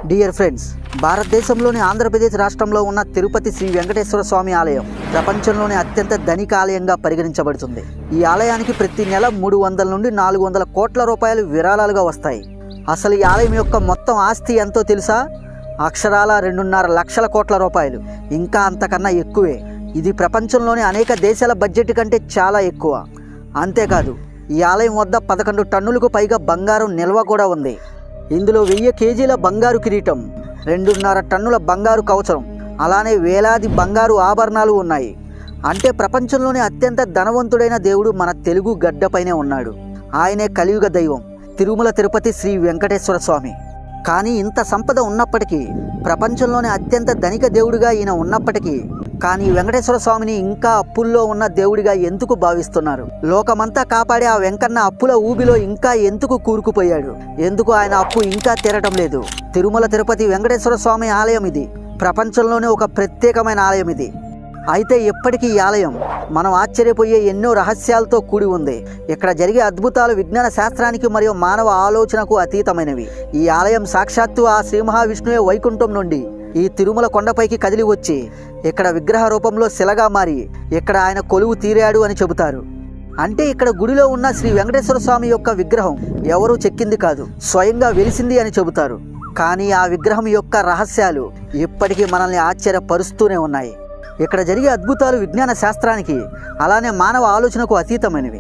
Dear friends, భారతదేశంలోని ఆంధ్రప్రదేశ్ రాష్ట్రంలో ఉన్న తిరుపతి శ్రీ వెంకటేశ్వర స్వామి ఆలయం ప్రపంచంలోని అత్యంత ధనిక ఆలయంగా పరిగణించబడుతుంది. ఈ ఆలయానికి ప్రతి నెల 300 నుండి 400 కోట్ల రూపాయలు విరాళాలుగా వస్తాయి. అసలు ఈ ఆలయం యొక్క మొత్తం ఆస్తి ఎంతో తెలుసా? అక్షరాల 2.5 లక్షల కోట్ల రూపాయలు, ఇంకా అంతకన్నా ఎక్కువే. ఇది ప్రపంచంలోని అనేక దేశాల బడ్జెట్ కంటే చాలా ఎక్కువ. అంతేకాదు, ఈ ఆలయం వద్ద 11 టన్నులకు పైగా బంగారం నిల్వ కూడా ఉంది. ఇందులో 1000 కేజీల బంగారు కిరీటం, 2.5 టన్నుల బంగారు కవచం, అలానే వేలాది బంగారు ఆభరణాలు ఉన్నాయి. అంటే ప్రపంచంలోనే అత్యంత ధనవంతుడైన దేవుడు మన తెలుగు గడ్డపైనే ఉన్నాడు. ఆయనే కలియుగ దైవం తిరుమల తిరుపతి శ్రీ వెంకటేశ్వర స్వామి. కానీ ఇంత సంపద ఉన్నప్పటికీ, ప్రపంచంలోనే అత్యంత ధనిక దేవుడిగా ఈయన ఉన్నప్పటికీ, కానీ వెంకటేశ్వర స్వామిని ఇంకా అప్పుల్లో ఉన్న దేవుడిగా ఎందుకు భావిస్తున్నారు? లోకమంతా కాపాడే ఆ వెంకన్న అప్పుల ఊబిలో ఇంకా ఎందుకు కూరుకుపోయాడు? ఎందుకు ఆయన అప్పు ఇంకా తీరటం లేదు? తిరుమల తిరుపతి వెంకటేశ్వర స్వామి ఆలయం ఇది ప్రపంచంలోనే ఒక ప్రత్యేకమైన ఆలయం ఇది. అయితే ఇప్పటికీ ఈ ఆలయం మనం ఆశ్చర్యపోయే ఎన్నో రహస్యాలతో కూడి ఉంది. ఇక్కడ జరిగే అద్భుతాలు విజ్ఞాన శాస్త్రానికి మరియు మానవ ఆలోచనకు అతీతమైనవి. ఈ ఆలయం సాక్షాత్తు ఆ శ్రీ మహావిష్ణువే వైకుంఠం నుండి ఈ తిరుమల కొండపైకి కదిలి వచ్చి ఇక్కడ విగ్రహ రూపంలో శిలగా మారి ఇక్కడ ఆయన కొలువు తీరాడు అని చెబుతారు. అంటే ఇక్కడ గుడిలో ఉన్న శ్రీ వెంకటేశ్వర స్వామి యొక్క విగ్రహం ఎవరూ చెక్కింది కాదు, స్వయంగా వెలిసింది అని చెబుతారు. కానీ ఆ విగ్రహం యొక్క రహస్యాలు ఇప్పటికీ మనల్ని ఆశ్చర్యపరుస్తూనే ఉన్నాయి. ఇక్కడ జరిగే అద్భుతాలు విజ్ఞాన శాస్త్రానికి అలానే మానవ ఆలోచనకు అతీతమైనవి.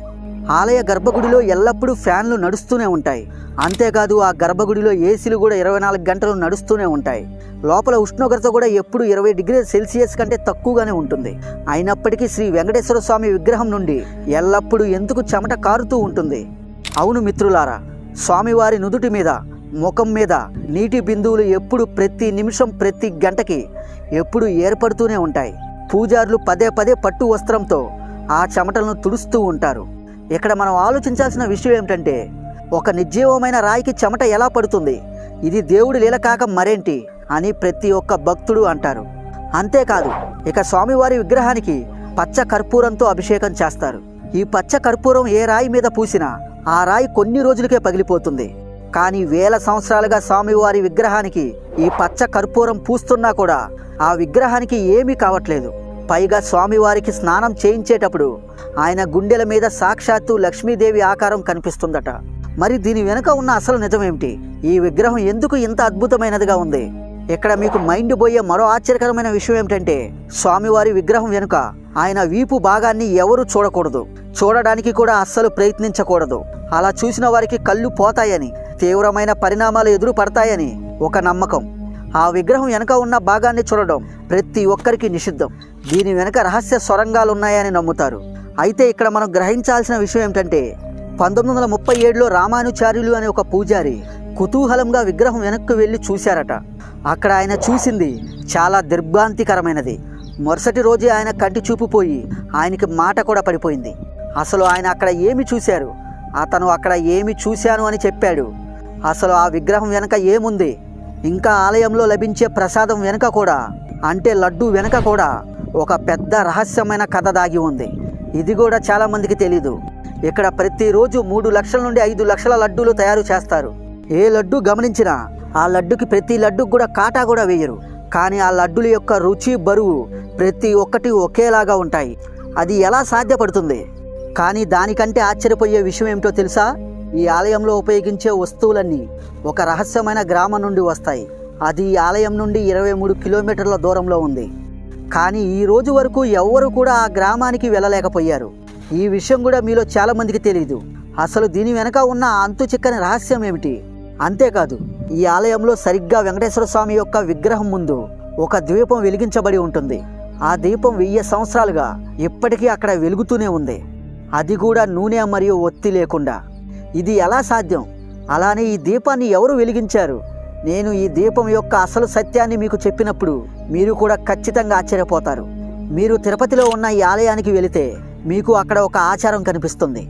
ఆలయ గర్భగుడిలో ఎల్లప్పుడూ ఫ్యాన్లు నడుస్తూనే ఉంటాయి. అంతేకాదు, ఆ గర్భగుడిలో ఏసీలు కూడా 24 గంటలు నడుస్తూనే ఉంటాయి. లోపల ఉష్ణోగ్రత కూడా ఎప్పుడు 20 డిగ్రీల సెల్సియస్ కంటే తక్కువగానే ఉంటుంది. అయినప్పటికీ శ్రీ వెంకటేశ్వర స్వామి విగ్రహం నుండి ఎల్లప్పుడూ ఎందుకు చెమట కారుతూ ఉంటుంది? అవును మిత్రులారా, స్వామివారి నుదుటి మీద, ముఖం మీద నీటి బిందువులు ఎప్పుడు, ప్రతి నిమిషం, ప్రతి గంటకి ఎప్పుడు ఏర్పడుతూనే ఉంటాయి. పూజారులు పదే పదే పట్టు వస్త్రంతో ఆ చెమటలను తుడుస్తూ ఉంటారు. ఇక్కడ మనం ఆలోచించాల్సిన విషయం ఏమిటంటే, ఒక నిర్జీవమైన రాయికి చెమట ఎలా పడుతుంది? ఇది దేవుడి లీల కాక మరేంటి అని ప్రతి ఒక్క భక్తుడు అంటారు. అంతేకాదు, ఇక స్వామివారి విగ్రహానికి పచ్చ కర్పూరంతో అభిషేకం చేస్తారు. ఈ పచ్చ కర్పూరం ఏ రాయి మీద పూసినా ఆ రాయి కొన్ని రోజులకే పగిలిపోతుంది. కానీ వేల సంవత్సరాలుగా స్వామివారి విగ్రహానికి ఈ పచ్చ కర్పూరం పూస్తున్నా కూడా ఆ విగ్రహానికి ఏమీ కావట్లేదు. పైగా స్వామివారికి స్నానం చేయించేటప్పుడు ఆయన గుండెల మీద సాక్షాత్తు లక్ష్మీదేవి ఆకారం కనిపిస్తుందట. మరి దీని వెనుక ఉన్న అసలు నిజమేమిటి? ఈ విగ్రహం ఎందుకు ఇంత అద్భుతమైనదిగా ఉంది? ఇక్కడ మీకు మైండ్ పోయే మరో ఆశ్చర్యకరమైన విషయం ఏమిటంటే, స్వామివారి విగ్రహం వెనుక ఆయన వీపు భాగాన్ని ఎవరు చూడకూడదు, చూడడానికి కూడా అస్సలు ప్రయత్నించకూడదు. అలా చూసిన వారికి కళ్ళు పోతాయని, తీవ్రమైన పరిణామాలు ఎదురు పడతాయని ఒక నమ్మకం. ఆ విగ్రహం వెనక ఉన్న భాగాన్ని చూడడం ప్రతి ఒక్కరికి నిషిద్ధం. దీని వెనక రహస్య సొరంగాలున్నాయని నమ్ముతారు. అయితే ఇక్కడ మనం గ్రహించాల్సిన విషయం ఏమిటంటే, 1937లో రామానుచార్యులు అనే ఒక పూజారి కుతూహలంగా విగ్రహం వెనక్కి వెళ్ళి చూశారట. అక్కడ ఆయన చూసింది చాలా దిగ్భ్రాంతికరమైనది. మరుసటి రోజే ఆయన కంటి చూపు పోయి ఆయనకి మాట కూడా పడిపోయింది. అసలు ఆయన అక్కడ ఏమి చూశారు? అతను అక్కడ ఏమి చూశాను అని చెప్పాడు. అసలు ఆ విగ్రహం వెనక ఏముంది? ఇంకా ఆలయంలో లభించే ప్రసాదం వెనుక కూడా, అంటే లడ్డు వెనుక కూడా ఒక పెద్ద రహస్యమైన కథ దాగి ఉంది. ఇది కూడా చాలా మందికి తెలీదు. ఇక్కడ ప్రతిరోజు 3 లక్షల నుండి 5 లక్షల లడ్డూలు తయారు చేస్తారు. ఏ లడ్డు గమనించినా ఆ లడ్డుకి ప్రతి లడ్డుకు కూడా కాటా కూడా వేయరు. కానీ ఆ లడ్డుల యొక్క రుచి, బరువు ప్రతి ఒక్కటి ఒకేలాగా ఉంటాయి. అది ఎలా సాధ్యపడుతుంది? కానీ దానికంటే ఆశ్చర్యపోయే విషయం ఏమిటో తెలుసా? ఈ ఆలయంలో ఉపయోగించే వస్తువులన్నీ ఒక రహస్యమైన గ్రామం నుండి వస్తాయి. అది ఈ ఆలయం నుండి 23 కిలోమీటర్ల దూరంలో ఉంది. కానీ ఈ రోజు వరకు ఎవ్వరూ కూడా ఆ గ్రామానికి వెళ్ళలేకపోయారు. ఈ విషయం కూడా మీలో చాలా మందికి తెలియదు. అసలు దీని వెనక ఉన్న అంతు చిక్కని రహస్యం ఏమిటి? అంతేకాదు, ఈ ఆలయంలో సరిగ్గా వెంకటేశ్వర స్వామి యొక్క విగ్రహం ముందు ఒక దీపం వెలిగించబడి ఉంటుంది. ఆ దీపం 1000 సంవత్సరాలుగా ఇప్పటికీ అక్కడ వెలుగుతూనే ఉంది. అది కూడా నూనె మరియు ఒత్తి లేకుండా. ఇది ఎలా సాధ్యం? అలానే ఈ దీపాన్ని ఎవరు వెలిగించారు? నేను ఈ దీపం యొక్క అసలు సత్యాన్ని మీకు చెప్పినప్పుడు మీరు కూడా ఖచ్చితంగా ఆశ్చర్యపోతారు. మీరు తిరుపతిలో ఉన్న ఈ ఆలయానికి వెళితే మీకు అక్కడ ఒక ఆచారం కనిపిస్తుంది.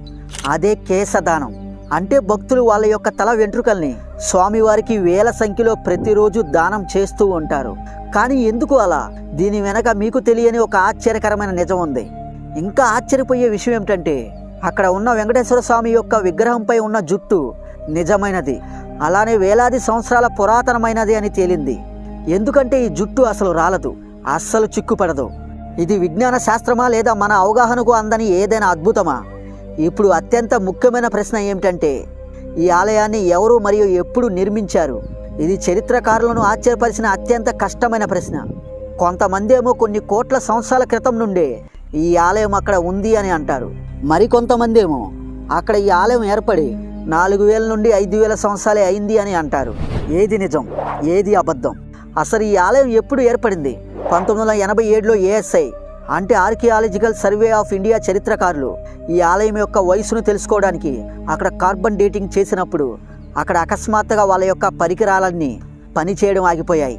అదే కేశదానం. అంటే భక్తులు వాళ్ళ యొక్క తల వెంట్రుకల్ని స్వామివారికి వేల సంఖ్యలో ప్రతిరోజు దానం చేస్తూ ఉంటారు. కానీ ఎందుకు అలా? దీని వెనక మీకు తెలియని ఒక ఆశ్చర్యకరమైన నిజం ఉంది. ఇంకా ఆశ్చర్యపోయే విషయం ఏమిటంటే, అక్కడ ఉన్న వెంకటేశ్వర స్వామి యొక్క విగ్రహంపై ఉన్న జుట్టు నిజమైనది. అలానే వేలాది సంవత్సరాల పురాతనమైనది అని తేలింది. ఎందుకంటే ఈ జుట్టు అసలు రాలదు, అస్సలు చిక్కుపడదు. ఇది విజ్ఞాన శాస్త్రమా లేదా మన అవగాహనకు అందని ఏదైనా అద్భుతమా? ఇప్పుడు అత్యంత ముఖ్యమైన ప్రశ్న ఏమిటంటే ఈ ఆలయాన్ని ఎవరు మరియు ఎప్పుడు నిర్మించారు? ఇది చరిత్రకారులను ఆశ్చర్యపరిచిన అత్యంత కష్టమైన ప్రశ్న. కొంతమంది ఏమో కొన్ని కోట్ల సంవత్సరాల క్రితం నుండే ఈ ఆలయం అక్కడ ఉంది అని అంటారు. మరికొంతమంది ఏమో అక్కడ ఈ ఆలయం ఏర్పడి 4000 నుండి 5000 సంవత్సరాలే అయింది అని అంటారు. ఏది నిజం, ఏది అబద్ధం? అసలు ఈ ఆలయం ఎప్పుడు ఏర్పడింది? 1987లో ఏఎస్ఐ అంటే ఆర్కియాలజికల్ సర్వే ఆఫ్ ఇండియా చరిత్రకారులు ఈ ఆలయం యొక్క వయసును తెలుసుకోవడానికి అక్కడ కార్బన్ డేటింగ్ చేసినప్పుడు అక్కడ అకస్మాత్తుగా వాళ్ళ యొక్క పరికరాలన్నీ పనిచేయడం ఆగిపోయాయి.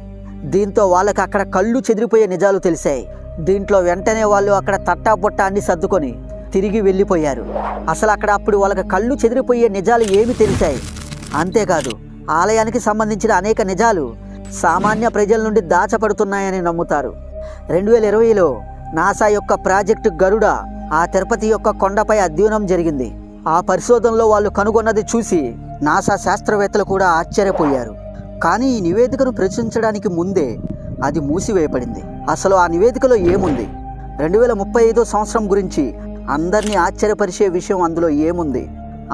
దీంతో వాళ్ళకి అక్కడ కళ్ళు చెదిరిపోయే నిజాలు తెలిసాయి. దీంట్లో వెంటనే వాళ్ళు అక్కడ తట్టాబుట్ట అన్ని సర్దుకొని తిరిగి వెళ్ళిపోయారు. అసలు అక్కడ అప్పుడు వాళ్ళకి కళ్ళు చెదిరిపోయే నిజాలు ఏమి తెలిసాయి? అంతేకాదు ఆలయానికి సంబంధించిన అనేక నిజాలు సామాన్య ప్రజల నుండి దాచపడుతున్నాయని నమ్ముతారు. 2020లో నాసా యొక్క ప్రాజెక్టు గరుడ ఆ తిరుపతి యొక్క కొండపై అధ్యయనం జరిగింది. ఆ పరిశోధనలో వాళ్ళు కనుగొన్నది చూసి నాసా శాస్త్రవేత్తలు కూడా ఆశ్చర్యపోయారు. కానీ ఈ నివేదికను ప్రచురించడానికి ముందే అది మూసివేయబడింది. అసలు ఆ నివేదికలో ఏముంది? 2035 సంవత్సరం గురించి అందరినీ ఆశ్చర్యపరిచే విషయం అందులో ఏముంది?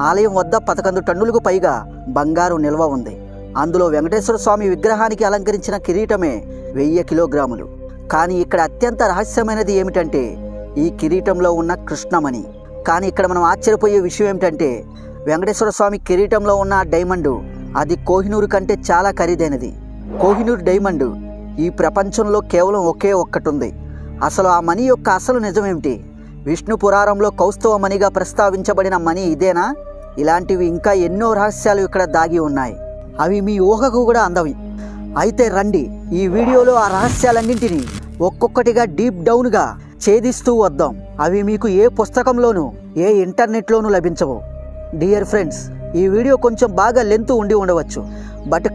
ఆలయం వద్ద 11 టన్నులకు పైగా బంగారు నిల్వ ఉంది. అందులో వెంకటేశ్వర స్వామి విగ్రహానికి అలంకరించిన కిరీటమే 1000 కిలోగ్రాములు. కానీ ఇక్కడ అత్యంత రహస్యమైనది ఏమిటంటే ఈ కిరీటంలో ఉన్న కృష్ణమణి. కానీ ఇక్కడ మనం ఆశ్చర్యపోయే విషయం ఏమిటంటే వెంకటేశ్వర స్వామి కిరీటంలో ఉన్న డైమండు అది కోహినూరు కంటే చాలా ఖరీదైనది. కోహినూరు డైమండు ఈ ప్రపంచంలో కేవలం ఒకే ఒక్కటి ఉంది. అసలు ఆ మణి యొక్క అసలు నిజమేమిటి? విష్ణు పురాణంలో కౌస్తవ మణిగా ప్రస్తావించబడిన మణి ఇదేనా? ఇలాంటివి ఇంకా ఎన్నో రహస్యాలు ఇక్కడ దాగి ఉన్నాయి. అవి మీ ఊహకు కూడా అందవి. అయితే రండి, ఈ వీడియోలో ఆ రహస్యాలన్నింటినీ ఒక్కొక్కటిగా డీప్ డౌన్గా ఛేదిస్తూ వద్దాం. అవి మీకు ఏ పుస్తకంలోనూ ఏ ఇంటర్నెట్లోనూ లభించవు. డియర్ ఫ్రెండ్స్, ఈ వీడియో కొంచెం బాగా లెంత్ ఉండి ఉండవచ్చు.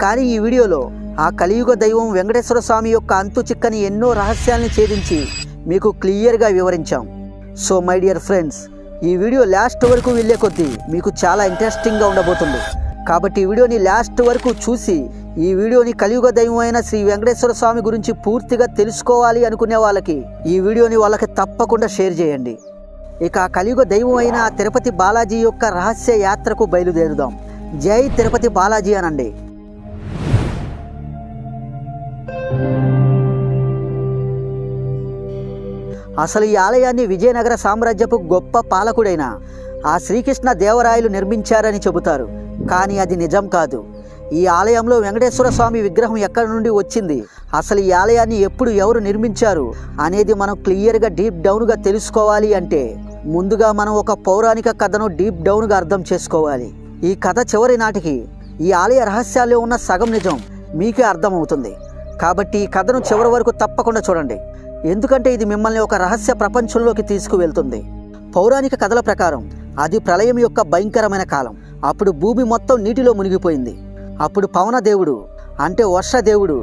కానీ ఈ వీడియోలో ఆ కలియుగ దైవం వెంకటేశ్వర స్వామి యొక్క అంతు చిక్కని ఎన్నో రహస్యాల్ని ఛేదించి మీకు క్లియర్గా వివరించాం. సో మై డియర్ ఫ్రెండ్స్, ఈ వీడియో లాస్ట్ వరకు వెళ్ళే కొద్దీ మీకు చాలా ఇంట్రెస్టింగ్గా ఉండబోతుంది. కాబట్టి ఈ వీడియోని లాస్ట్ వరకు చూసి ఈ వీడియోని కలియుగ దైవం అయిన శ్రీ వెంకటేశ్వర స్వామి గురించి పూర్తిగా తెలుసుకోవాలి అనుకునే వాళ్ళకి ఈ వీడియోని వాళ్ళకి తప్పకుండా షేర్ చేయండి. ఇక ఆ కలియుగ దైవం అయిన ఆ తిరుపతి బాలాజీ యొక్క రహస్య యాత్రకు బయలుదేరుదాం. జై తిరుపతి బాలాజీ అనండి. అసలు ఈ ఆలయాన్ని విజయనగర సామ్రాజ్యపు గొప్ప పాలకుడైన ఆ శ్రీకృష్ణ దేవరాయలు నిర్మించారని చెబుతారు. కానీ అది నిజం కాదు. ఈ ఆలయంలో వెంకటేశ్వర స్వామి విగ్రహం ఎక్కడి నుండి వచ్చింది, అసలు ఈ ఆలయాన్ని ఎప్పుడు ఎవరు నిర్మించారు అనేది మనం క్లియర్గా డీప్ డౌన్గా తెలుసుకోవాలి అంటే ముందుగా మనం ఒక పౌరాణిక కథను డీప్ డౌన్గా అర్థం చేసుకోవాలి. ఈ కథ చివరి నాటికి ఈ ఆలయ రహస్యాల్లో ఉన్న సగం నిజం మీకే అర్థమవుతుంది. కాబట్టి ఈ కథను చివరి వరకు తప్పకుండా చూడండి, ఎందుకంటే ఇది మిమ్మల్ని ఒక రహస్య ప్రపంచంలోకి తీసుకువెళ్తుంది. పౌరాణిక కథల ప్రకారం అది ప్రళయం యొక్క భయంకరమైన కాలం. అప్పుడు భూమి మొత్తం నీటిలో మునిగిపోయింది. అప్పుడు పవనదేవుడు అంటే వర్షదేవుడు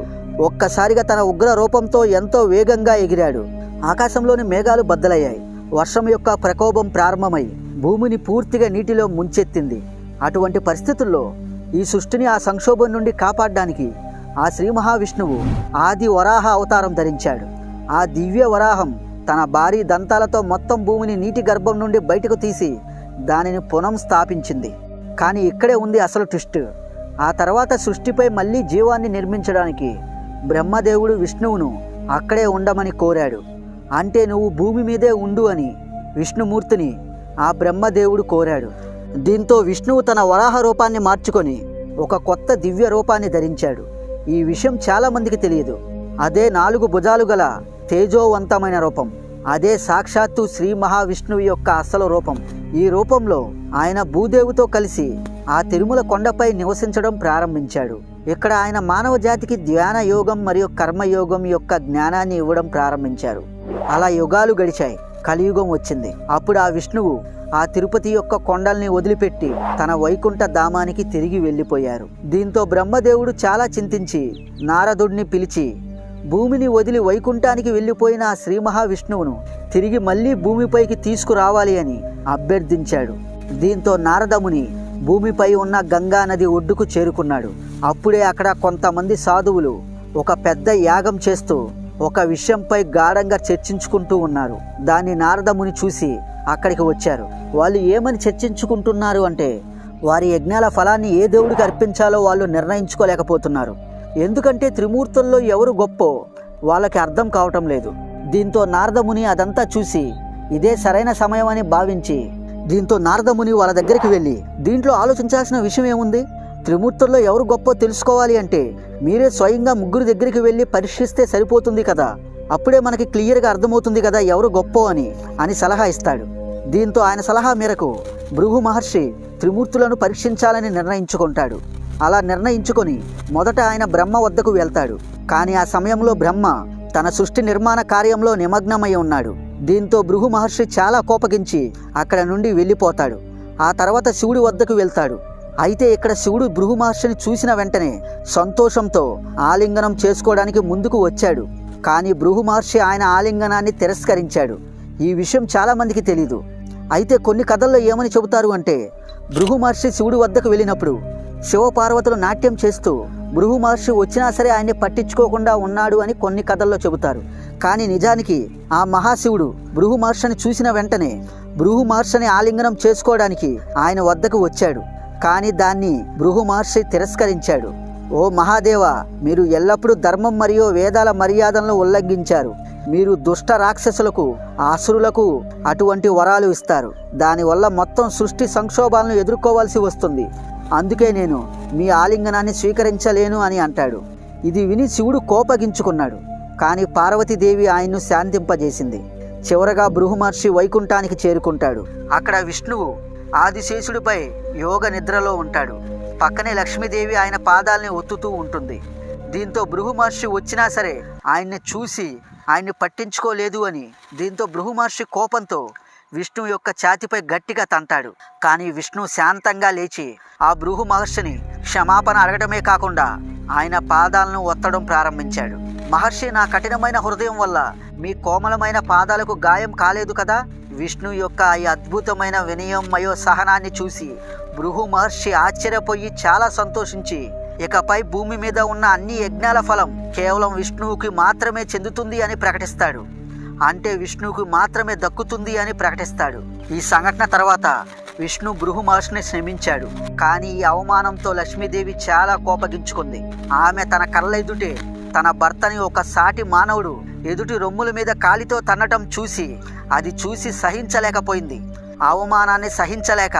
ఒక్కసారిగా తన ఉగ్ర రూపంతో ఎంతో వేగంగా ఎగిరాడు. ఆకాశంలోని మేఘాలు బద్దలయ్యాయి. వర్షం యొక్క ప్రకోపం ప్రారంభమై భూమిని పూర్తిగా నీటిలో ముంచెత్తింది. అటువంటి పరిస్థితుల్లో ఈ సృష్టిని ఆ సంక్షోభం నుండి కాపాడడానికి ఆ శ్రీ మహావిష్ణువు ఆది వరాహ అవతారం ధరించాడు. ఆ దివ్య వరాహం తన భారీ దంతాలతో మొత్తం భూమిని నీటి గర్భం నుండి బయటకు తీసి దానిని పునః స్థాపించింది. కానీ ఇక్కడే ఉంది అసలు ట్విస్ట్. ఆ తర్వాత సృష్టిపై మళ్ళీ జీవాన్ని నిర్మించడానికి బ్రహ్మదేవుడు విష్ణువును అక్కడే ఉండమని కోరాడు. అంటే నువ్వు భూమి మీదే ఉండు అని విష్ణుమూర్తిని ఆ బ్రహ్మదేవుడు కోరాడు. దీంతో విష్ణువు తన వరాహ రూపాన్ని మార్చుకొని ఒక కొత్త దివ్య రూపాన్ని ధరించాడు. ఈ విషయం చాలామందికి తెలియదు. అదే 4 భుజాలు గల తేజోవంతమైన రూపం. అదే సాక్షాత్తు శ్రీ మహావిష్ణువు యొక్క అసలు రూపం. ఈ రూపంలో ఆయన భూదేవితో కలిసి ఆ తిరుమల కొండపై నివసించడం ప్రారంభించాడు. ఇక్కడ ఆయన మానవ జాతికి ధ్యాన యోగం మరియు కర్మయోగం యొక్క జ్ఞానాన్ని ఇవ్వడం ప్రారంభించారు. అలా యుగాలు గడిచాయి. కలియుగం వచ్చింది. అప్పుడు ఆ విష్ణువు ఆ తిరుపతి యొక్క కొండల్ని వదిలిపెట్టి తన వైకుంఠ ధామానికి తిరిగి వెళ్ళిపోయారు. దీంతో బ్రహ్మదేవుడు చాలా చింతించి నారదుడిని పిలిచి భూమిని వదిలి వైకుంఠానికి వెళ్ళిపోయిన ఆ శ్రీ మహావిష్ణువును తిరిగి మళ్ళీ భూమిపైకి తీసుకురావాలి అని అభ్యర్థించాడు. దీంతో నారదముని భూమిపై ఉన్న గంగా నది ఒడ్డుకు చేరుకున్నాడు. అప్పుడే అక్కడ కొంతమంది సాధువులు ఒక పెద్ద యాగం చేస్తూ ఒక విషయంపై గాఢంగా చర్చించుకుంటూ ఉన్నారు. దాన్ని నారద ముని చూసి అక్కడికి వచ్చారు. వాళ్ళు ఏమని చర్చించుకుంటున్నారు అంటే, వారి యజ్ఞాల ఫలాన్ని ఏ దేవుడికి అర్పించాలో వాళ్ళు నిర్ణయించుకోలేకపోతున్నారు. ఎందుకంటే త్రిమూర్తుల్లో ఎవరు గొప్పో వాళ్ళకి అర్థం కావటం లేదు. దీంతో నారద ముని అదంతా చూసి ఇదే సరైన సమయం అని భావించి నారద ముని వాళ్ళ దగ్గరికి వెళ్ళి, దీంట్లో ఆలోచించాల్సిన విషయం ఏముంది? త్రిమూర్తుల్లో ఎవరు గొప్పో తెలుసుకోవాలి అంటే మీరే స్వయంగా ముగ్గురు దగ్గరికి వెళ్ళి పరీక్షిస్తే సరిపోతుంది కదా, అప్పుడే మనకి క్లియర్గా అర్థమవుతుంది కదా ఎవరు గొప్పో అని సలహా ఇస్తాడు. దీంతో ఆయన సలహా మేరకు భృగు మహర్షి త్రిమూర్తులను పరీక్షించాలని నిర్ణయించుకుంటాడు. అలా నిర్ణయించుకొని మొదట ఆయన బ్రహ్మ వద్దకు వెళ్తాడు. కానీ ఆ సమయంలో బ్రహ్మ తన సృష్టి నిర్మాణ కార్యంలో నిమగ్నమై ఉన్నాడు. దీంతో భృగు మహర్షి చాలా కోపగించి అక్కడ నుండి వెళ్ళిపోతాడు. ఆ తర్వాత శివుడి వద్దకు వెళ్తాడు. అయితే ఇక్కడ శివుడు భృగు మహర్షిని చూసిన వెంటనే సంతోషంతో ఆలింగనం చేసుకోవడానికి ముందుకు వచ్చాడు. కానీ భృగు మహర్షి ఆయన ఆలింగనాన్ని తిరస్కరించాడు. ఈ విషయం చాలామందికి తెలీదు. అయితే కొన్ని కథల్లో ఏమని చెబుతారు అంటే, భృగు మహర్షి శివుడి వద్దకు వెళ్ళినప్పుడు శివపార్వతులు నాట్యం చేస్తూ భృగు మహర్షి వచ్చినా సరే ఆయన్ని పట్టించుకోకుండా ఉన్నాడు అని కొన్ని కథల్లో చెబుతారు. కానీ నిజానికి ఆ మహాశివుడు భృగు మహర్షిని చూసిన వెంటనే భృగు మహర్షిని ఆలింగనం చేసుకోవడానికి ఆయన వద్దకు వచ్చాడు. కానీ దాన్ని భృగు మహర్షి తిరస్కరించాడు. ఓ మహాదేవ, మీరు ఎల్లప్పుడూ ధర్మం మరియు వేదాల మర్యాదలను ఉల్లంఘించారు. మీరు దుష్ట రాక్షసులకు, అసురులకు అటువంటి వరాలు ఇస్తారు. దానివల్ల మొత్తం సృష్టి సంక్షోభాలను ఎదుర్కోవాల్సి వస్తుంది. అందుకే నేను మీ ఆలింగనాన్ని స్వీకరించలేను అని అంటాడు. ఇది విని శివుడు కోపగించుకున్నాడు. కానీ పార్వతీదేవి ఆయన్ను శాంతింపజేసింది. చివరగా భృగు మహర్షి వైకుంఠానికి చేరుకుంటాడు. అక్కడ విష్ణువు ఆదిశేషుడిపై యోగ నిద్రలో ఉంటాడు. పక్కనే లక్ష్మీదేవి ఆయన పాదాలని ఒత్తుతూ ఉంటుంది. దీంతో భృగు మహర్షి వచ్చినా సరే ఆయన్ని చూసి ఆయన్ని పట్టించుకోలేదు అని దీంతో భృగు మహర్షి కోపంతో విష్ణు యొక్క ఛాతిపై గట్టిగా తంతాడు. కానీ విష్ణు శాంతంగా లేచి ఆ భృగు మహర్షిని క్షమాపణ అడగడమే కాకుండా ఆయన పాదాలను ఒత్తడం ప్రారంభించాడు. మహర్షి, నా కఠినమైన హృదయం వల్ల మీ కోమలమైన పాదాలకు గాయం కాలేదు కదా? విష్ణు యొక్క ఈ అద్భుతమైన వినయం మరియు సహనాన్ని చూసి భృగు మహర్షి ఆశ్చర్యపోయి చాలా సంతోషించి, ఇకపై భూమి మీద ఉన్న అన్ని యజ్ఞాల ఫలం కేవలం విష్ణువుకి మాత్రమే చెందుతుంది అని ప్రకటిస్తాడు. అంటే విష్ణువుకి మాత్రమే దక్కుతుంది అని ప్రకటిస్తాడు. ఈ సంఘటన తర్వాత విష్ణు భృగు మహర్షిని క్షమించాడు. కానీ ఈ అవమానంతో లక్ష్మీదేవి చాలా కోపగించుకుంది. ఆమె తన కళ్ళ ఎదుటే తన భర్తని ఒక సాటి మానవుడు ఎదుటి రొమ్ముల మీద కాలితో తన్నటం అది చూసి సహించలేకపోయింది. అవమానాన్ని సహించలేక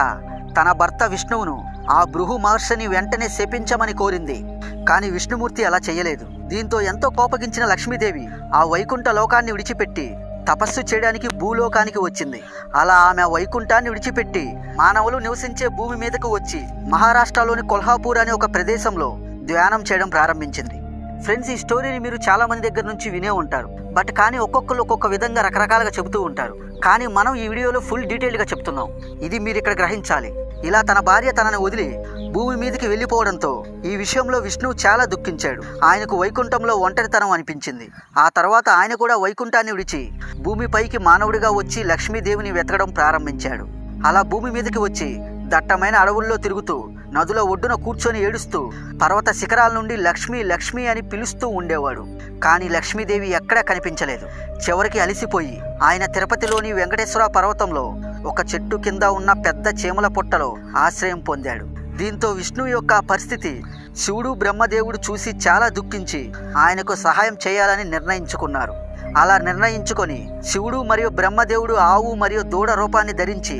తన భర్త విష్ణువును ఆ భృగు మహర్షిని వెంటనే శపించమని కోరింది. కానీ విష్ణుమూర్తి అలా చేయలేదు. దీంతో ఎంతో కోపగించిన లక్ష్మీదేవి ఆ వైకుంఠ లోకాన్ని విడిచిపెట్టి తపస్సు చేయడానికి భూలోకానికి వచ్చింది. అలా ఆమె వైకుంఠాన్ని విడిచిపెట్టి మానవులు నివసించే భూమి మీదకు వచ్చి మహారాష్ట్రలోని కొల్హాపూర్ అనే ఒక ప్రదేశంలో ధ్యానం చేయడం ప్రారంభించింది. ఫ్రెండ్స్, ఈ స్టోరీని మీరు చాలా మంది దగ్గర నుంచి వినే ఉంటారు. కానీ ఒక్కొక్కరు ఒక్కొక్క విధంగా రకరకాలుగా చెబుతూ ఉంటారు. కానీ మనం ఈ వీడియోలో ఫుల్ డీటెయిల్గా చెప్తున్నాం. ఇది మీరు ఇక్కడ గ్రహించాలి. ఇలా తన భార్య తనని వదిలి భూమి మీదకి వెళ్ళిపోవడంతో ఈ విషయంలో విష్ణువు చాలా దుఃఖించాడు. ఆయనకు వైకుంఠంలో ఒంటరితనం అనిపించింది. ఆ తర్వాత ఆయన కూడా వైకుంఠాన్ని విడిచి భూమిపైకి మానవుడిగా వచ్చి లక్ష్మీదేవిని వెతకడం ప్రారంభించాడు. అలా భూమి మీదకి వచ్చి దట్టమైన అడవుల్లో తిరుగుతూ నదుల ఒడ్డున కూర్చొని ఏడుస్తూ పర్వత శిఖరాల నుండి లక్ష్మి లక్ష్మి అని పిలుస్తూ ఉండేవాడు. కానీ లక్ష్మీదేవి ఎక్కడా కనిపించలేదు. చివరికి అలిసిపోయి ఆయన తిరుపతిలోని వెంకటేశ్వర పర్వతంలో ఒక చెట్టు కింద ఉన్న పెద్ద చీమల పుట్టలో ఆశ్రయం పొందాడు. దీంతో విష్ణువు యొక్క పరిస్థితి శివుడు బ్రహ్మదేవుడు చూసి చాలా దుఃఖించి ఆయనకు సహాయం చేయాలని నిర్ణయించుకున్నారు. అలా నిర్ణయించుకొని శివుడు మరియు బ్రహ్మదేవుడు ఆవు మరియు దూడ రూపాన్ని ధరించి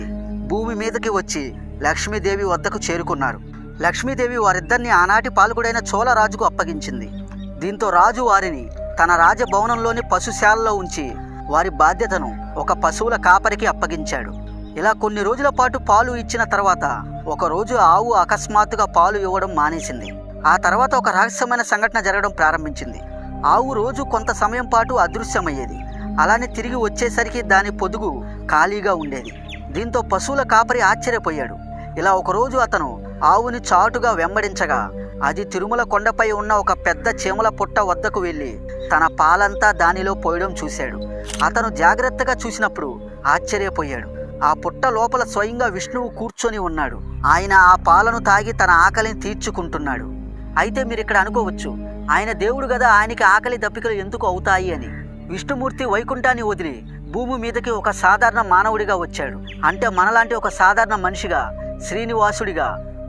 భూమి మీదకి వచ్చి లక్ష్మీదేవి వద్దకు చేరుకున్నారు. లక్ష్మీదేవి వారిద్దరిని ఆనాటి పాలకుడైన చోళరాజుకు అప్పగించింది. దీంతో రాజు వారిని తన రాజభవనంలోని పశుశాలలో ఉంచి వారి బాధ్యతను ఒక పశువుల కాపరికి అప్పగించాడు. ఇలా కొన్ని రోజుల పాటు పాలు ఇచ్చిన తర్వాత ఒకరోజు ఆవు అకస్మాత్తుగా పాలు ఇవ్వడం మానేసింది. ఆ తర్వాత ఒక రహస్యమైన సంఘటన జరగడం ప్రారంభించింది. ఆవు రోజు కొంత సమయం పాటు అదృశ్యమయ్యేది. అలానే తిరిగి వచ్చేసరికి దాని పొదుగు ఖాళీగా ఉండేది. దీంతో పశువుల కాపరి ఆశ్చర్యపోయాడు. ఇలా ఒకరోజు అతను ఆవుని చాటుగా వెంబడించగా అది తిరుమల కొండపై ఉన్న ఒక పెద్ద చీమల పుట్ట వద్దకు వెళ్ళి తన పాలంతా దానిలో పోయడం చూశాడు. అతను జాగ్రత్తగా చూసినప్పుడు ఆశ్చర్యపోయాడు. ఆ పుట్ట లోపల స్వయంగా విష్ణువు కూర్చొని ఉన్నాడు. ఆయన ఆ పాలను తాగి తన ఆకలిని తీర్చుకుంటున్నాడు. అయితే మీరు ఇక్కడ అనుకోవచ్చు, ఆయన దేవుడు కదా, ఆయనకి ఆకలి దప్పికలు ఎందుకు అవుతాయి అని. విష్ణుమూర్తి వైకుంఠాన్ని వదిలి భూమి మీదకి ఒక సాధారణ మానవుడిగా వచ్చాడు. అంటే మనలాంటి ఒక సాధారణ మనిషిగా, శ్రీనివాసుడిగా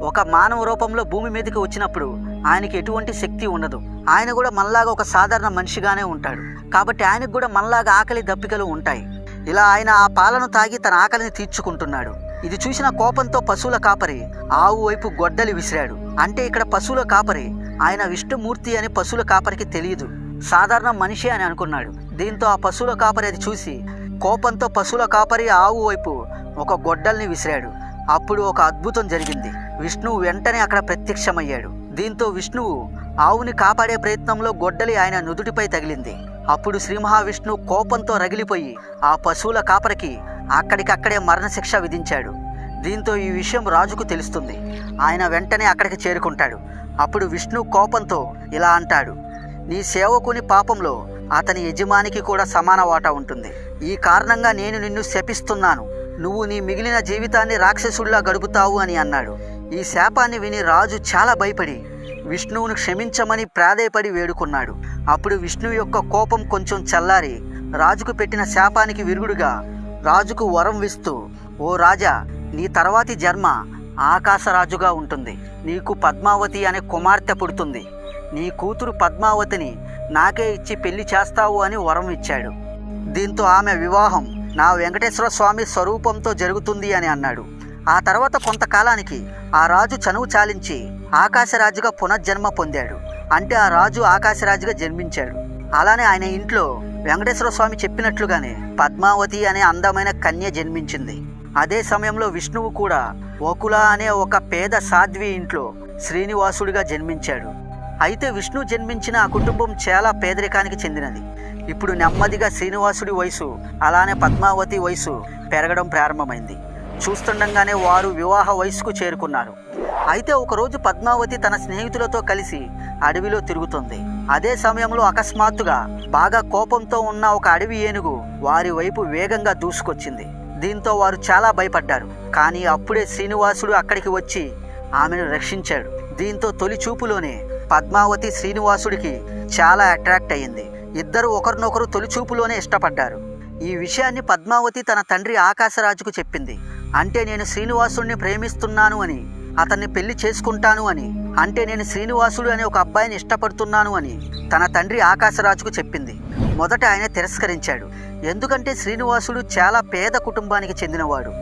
ఒక మానవ రూపంలో భూమి మీదకి వచ్చినప్పుడు ఆయనకి ఎటువంటి శక్తి ఉండదు. ఆయన కూడా మనలాగా ఒక సాధారణ మనిషిగానే ఉంటాడు. కాబట్టి ఆయనకు కూడా మనలాగా ఆకలి దప్పికలు ఉంటాయి. ఇలా ఆయన ఆ పాలను తాగి తన ఆకలిని తీర్చుకుంటున్నాడు. ఇది చూసిన కోపంతో పశువుల కాపరి ఆవు వైపు గొడ్డలి విసిరాడు. అంటే ఇక్కడ పశువుల కాపరి ఆయన విష్ణుమూర్తి అని పశువుల కాపరికి తెలియదు, సాధారణ మనిషి అని అనుకున్నాడు. దీంతో ఆ పశువుల కాపరి అది చూసి కోపంతో పశువుల కాపరి ఆవు వైపు ఒక గొడ్డల్ని విసిరాడు. అప్పుడు ఒక అద్భుతం జరిగింది. విష్ణువు వెంటనే అక్కడ ప్రత్యక్షమయ్యాడు. దీంతో విష్ణువు ఆవుని కాపాడే ప్రయత్నంలో గొడ్డలి ఆయన నుదుటిపై తగిలింది. అప్పుడు శ్రీ మహావిష్ణువు కోపంతో రగిలిపోయి ఆ పశువుల కాపరికి అక్కడికక్కడే మరణశిక్ష విధించాడు. దీంతో ఈ విషయం రాజుకు తెలుస్తుంది. ఆయన వెంటనే అక్కడికి చేరుకుంటాడు. అప్పుడు విష్ణువు కోపంతో ఇలా అంటాడు, నీ సేవకుని పాపంలో అతని యజమానికి కూడా సమాన వాటా ఉంటుంది. ఈ కారణంగా నేను నిన్ను శపిస్తున్నాను. నువ్వు నీ మిగిలిన జీవితాన్ని రాక్షసుడిలా గడుపుతావు అని అన్నాడు. ఈ శాపాన్ని విని రాజు చాలా భయపడి విష్ణువును క్షమించమని ప్రాధేయపడి వేడుకున్నాడు. అప్పుడు విష్ణువు యొక్క కోపం కొంచెం చల్లారి రాజుకు పెట్టిన శాపానికి విరుగుడుగా రాజుకు వరం ఇస్తూ, ఓ రాజా, నీ తర్వాతి జన్మ ఆకాశరాజుగా ఉంటుంది. నీకు పద్మావతి అనే కుమార్తె పుడుతుంది. నీ కూతురు పద్మావతిని నాకే ఇచ్చి పెళ్లి చేస్తావు అని వరం ఇచ్చాడు. దీంతో ఆమె వివాహం నా వెంకటేశ్వర స్వామి స్వరూపంతో జరుగుతుంది అని అన్నాడు. ఆ తర్వాత కొంతకాలానికి ఆ రాజు చనువు చాలించి ఆకాశరాజుగా పునర్జన్మ పొందాడు. అంటే ఆ రాజు ఆకాశరాజుగా జన్మించాడు. అలానే ఆయన ఇంట్లో వెంకటేశ్వర స్వామి చెప్పినట్లుగానే పద్మావతి అనే అందమైన కన్య జన్మించింది. అదే సమయంలో విష్ణువు కూడా వకుల అనే ఒక పేద సాధ్వి ఇంట్లో శ్రీనివాసుడిగా జన్మించాడు. అయితే విష్ణువు జన్మించిన ఆ కుటుంబం చాలా పేదరికానికి చెందినది. ఇప్పుడు నెమ్మదిగా శ్రీనివాసుడి వయసు అలానే పద్మావతి వయసు పెరగడం ప్రారంభమైంది. చూస్తుండగానే వారు వివాహ వయసుకు చేరుకున్నారు. అయితే ఒకరోజు పద్మావతి తన స్నేహితులతో కలిసి అడవిలో తిరుగుతుంది. అదే సమయంలో అకస్మాత్తుగా బాగా కోపంతో ఉన్న ఒక అడవి ఏనుగు వారి వైపు వేగంగా దూసుకొచ్చింది. దీంతో వారు చాలా భయపడ్డారు. కానీ అప్పుడే శ్రీనివాసుడు అక్కడికి వచ్చి ఆమెను రక్షించాడు. దీంతో తొలి చూపులోనే పద్మావతి శ్రీనివాసుడికి చాలా అట్రాక్ట్ అయ్యింది. ఇద్దరు ఒకరినొకరు తొలి చూపులోనే ఇష్టపడ్డారు. ఈ విషయాన్ని పద్మావతి తన తండ్రి ఆకాశరాజుకు చెప్పింది. అంటే నేను శ్రీనివాసుడిని ప్రేమిస్తున్నాను అని, అతన్ని పెళ్లి చేసుకుంటాను అని, అంటే నేను శ్రీనివాసుడు అనే ఒక అబ్బాయిని ఇష్టపడుతున్నాను అని తన తండ్రి ఆకాశరాజుకు చెప్పింది. మొదట ఆయన తిరస్కరించాడు. ఎందుకంటే శ్రీనివాసుడు చాలా పేద కుటుంబానికి చెందినవాడు.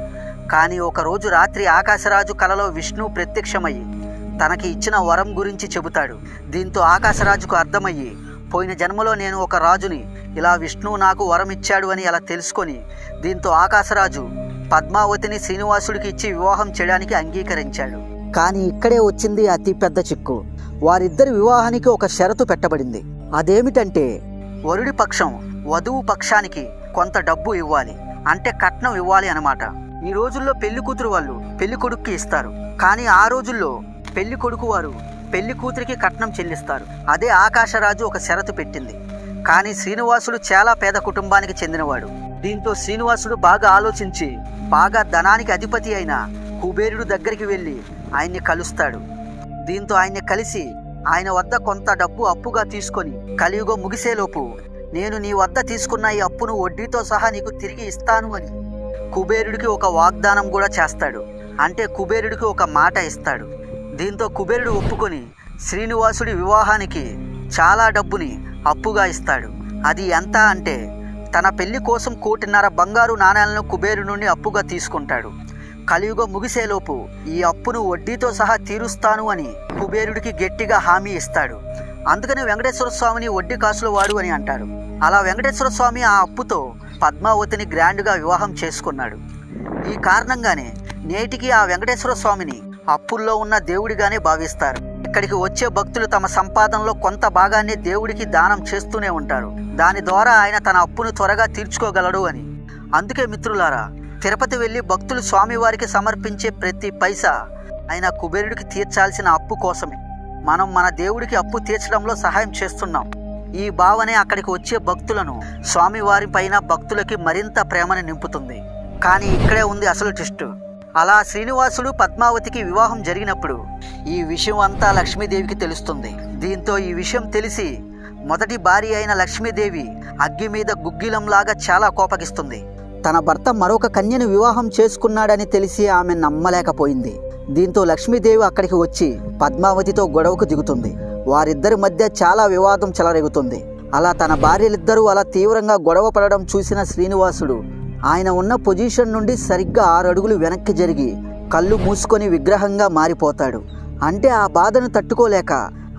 కానీ ఒకరోజు రాత్రి ఆకాశరాజు కలలో విష్ణువు ప్రత్యక్షమయ్యి తనకి ఇచ్చిన వరం గురించి చెబుతాడు. దీంతో ఆకాశరాజుకు అర్థమయ్యి, పోయిన జన్మలో నేను ఒక రాజుని, ఇలా విష్ణువు నాకు వరం ఇచ్చాడు అని అలా తెలుసుకొని, దీంతో ఆకాశరాజు పద్మావతిని శ్రీనివాసుడికి ఇచ్చి వివాహం చేయడానికి అంగీకరించాడు. కానీ ఇక్కడే వచ్చింది అతి పెద్ద చిక్కు. వారిద్దరి వివాహానికి ఒక షరతు పెట్టబడింది. అదేమిటంటే వరుడి పక్షం వధువు పక్షానికి కొంత డబ్బు ఇవ్వాలి, అంటే కట్నం ఇవ్వాలి అన్నమాట. ఈ రోజుల్లో పెళ్లి కూతురు వాళ్ళు పెళ్లి కొడుక్కి ఇస్తారు. కానీ ఆ రోజుల్లో పెళ్లి కొడుకు వారు పెళ్లి కూతురికి కట్నం చెల్లిస్తారు. అదే ఆకాశరాజు ఒక షరతు పెట్టింది. కానీ శ్రీనివాసుడు చాలా పేద కుటుంబానికి చెందినవాడు. దీంతో శ్రీనివాసుడు బాగా ఆలోచించి బాగా ధనానికి అధిపతి అయిన కుబేరుడు దగ్గరికి వెళ్ళి ఆయన్ని కలుస్తాడు. దీంతో ఆయన్ని కలిసి ఆయన వద్ద కొంత డబ్బు అప్పుగా తీసుకొని, కలియుగం ముగిసేలోపు నేను నీ వద్ద తీసుకున్న ఈ అప్పును వడ్డీతో సహా నీకు తిరిగి ఇస్తాను అని కుబేరుడికి ఒక వాగ్దానం కూడా చేస్తాడు. అంటే కుబేరుడికి ఒక మాట ఇస్తాడు. దీంతో కుబేరుడు ఒప్పుకొని శ్రీనివాసుడి వివాహానికి చాలా డబ్బుని అప్పుగా ఇస్తాడు. అది ఎంత అంటే తన పెళ్లి కోసం 1.5 కోటి బంగారు నాణేలను కుబేరుడి నుండి అప్పుగా తీసుకుంటాడు. కలియుగం ముగిసేలోపు ఈ అప్పును వడ్డీతో సహా తీరుస్తాను అని కుబేరుడికి గట్టిగా హామీ ఇస్తాడు. అందుకని వెంకటేశ్వర స్వామిని వడ్డీ కాసుల వాడు అని అంటారు. అలా వెంకటేశ్వర స్వామి ఆ అప్పుతో పద్మావతిని గ్రాండ్గా వివాహం చేసుకున్నాడు. ఈ కారణంగానే నేటికి ఆ వెంకటేశ్వర స్వామిని అప్పుల్లో ఉన్న దేవుడిగానే భావిస్తారు. ఇక్కడికి వచ్చే భక్తులు తమ సంపాదనలో కొంత భాగాన్ని దేవుడికి దానం చేస్తూనే ఉంటారు. దాని ద్వారా ఆయన తన అప్పును త్వరగా తీర్చుకోగలడు అని. అందుకే మిత్రులారా, తిరుపతి వెళ్ళి భక్తులు స్వామివారికి సమర్పించే ప్రతి పైసా ఆయన కుబేరుడికి తీర్చాల్సిన అప్పు కోసమే. మనం మన దేవుడికి అప్పు తీర్చడంలో సహాయం చేస్తున్నాం. ఈ భావనే అక్కడికి వచ్చే భక్తులను స్వామివారి పైన భక్తులకి మరింత ప్రేమని నింపుతుంది. కానీ ఇక్కడే ఉంది అసలు ట్విస్ట్. అలా శ్రీనివాసుడు పద్మావతికి వివాహం జరిగినప్పుడు ఈ విషయం అంతా లక్ష్మీదేవికి తెలుస్తుంది. దీంతో ఈ విషయం తెలిసి మొదటి భార్య అయిన లక్ష్మీదేవి అగ్గి మీద గుగ్గిలంలాగా చాలా కోపగిస్తుంది. తన భర్త మరొక కన్యను వివాహం చేసుకున్నాడని తెలిసి ఆమె నమ్మలేకపోయింది. దీంతో లక్ష్మీదేవి అక్కడికి వచ్చి పద్మావతితో గొడవకు దిగుతుంది. వారిద్దరి మధ్య చాలా వివాదం చెలరేగుతుంది. అలా తన భార్యలిద్దరూ అలా తీవ్రంగా గొడవ పడడం చూసిన శ్రీనివాసుడు ఆయన ఉన్న పొజిషన్ నుండి సరిగ్గా 6 అడుగులు వెనక్కి జరిగి కళ్ళు మూసుకొని విగ్రహంగా మారిపోతాడు. అంటే ఆ బాధను తట్టుకోలేక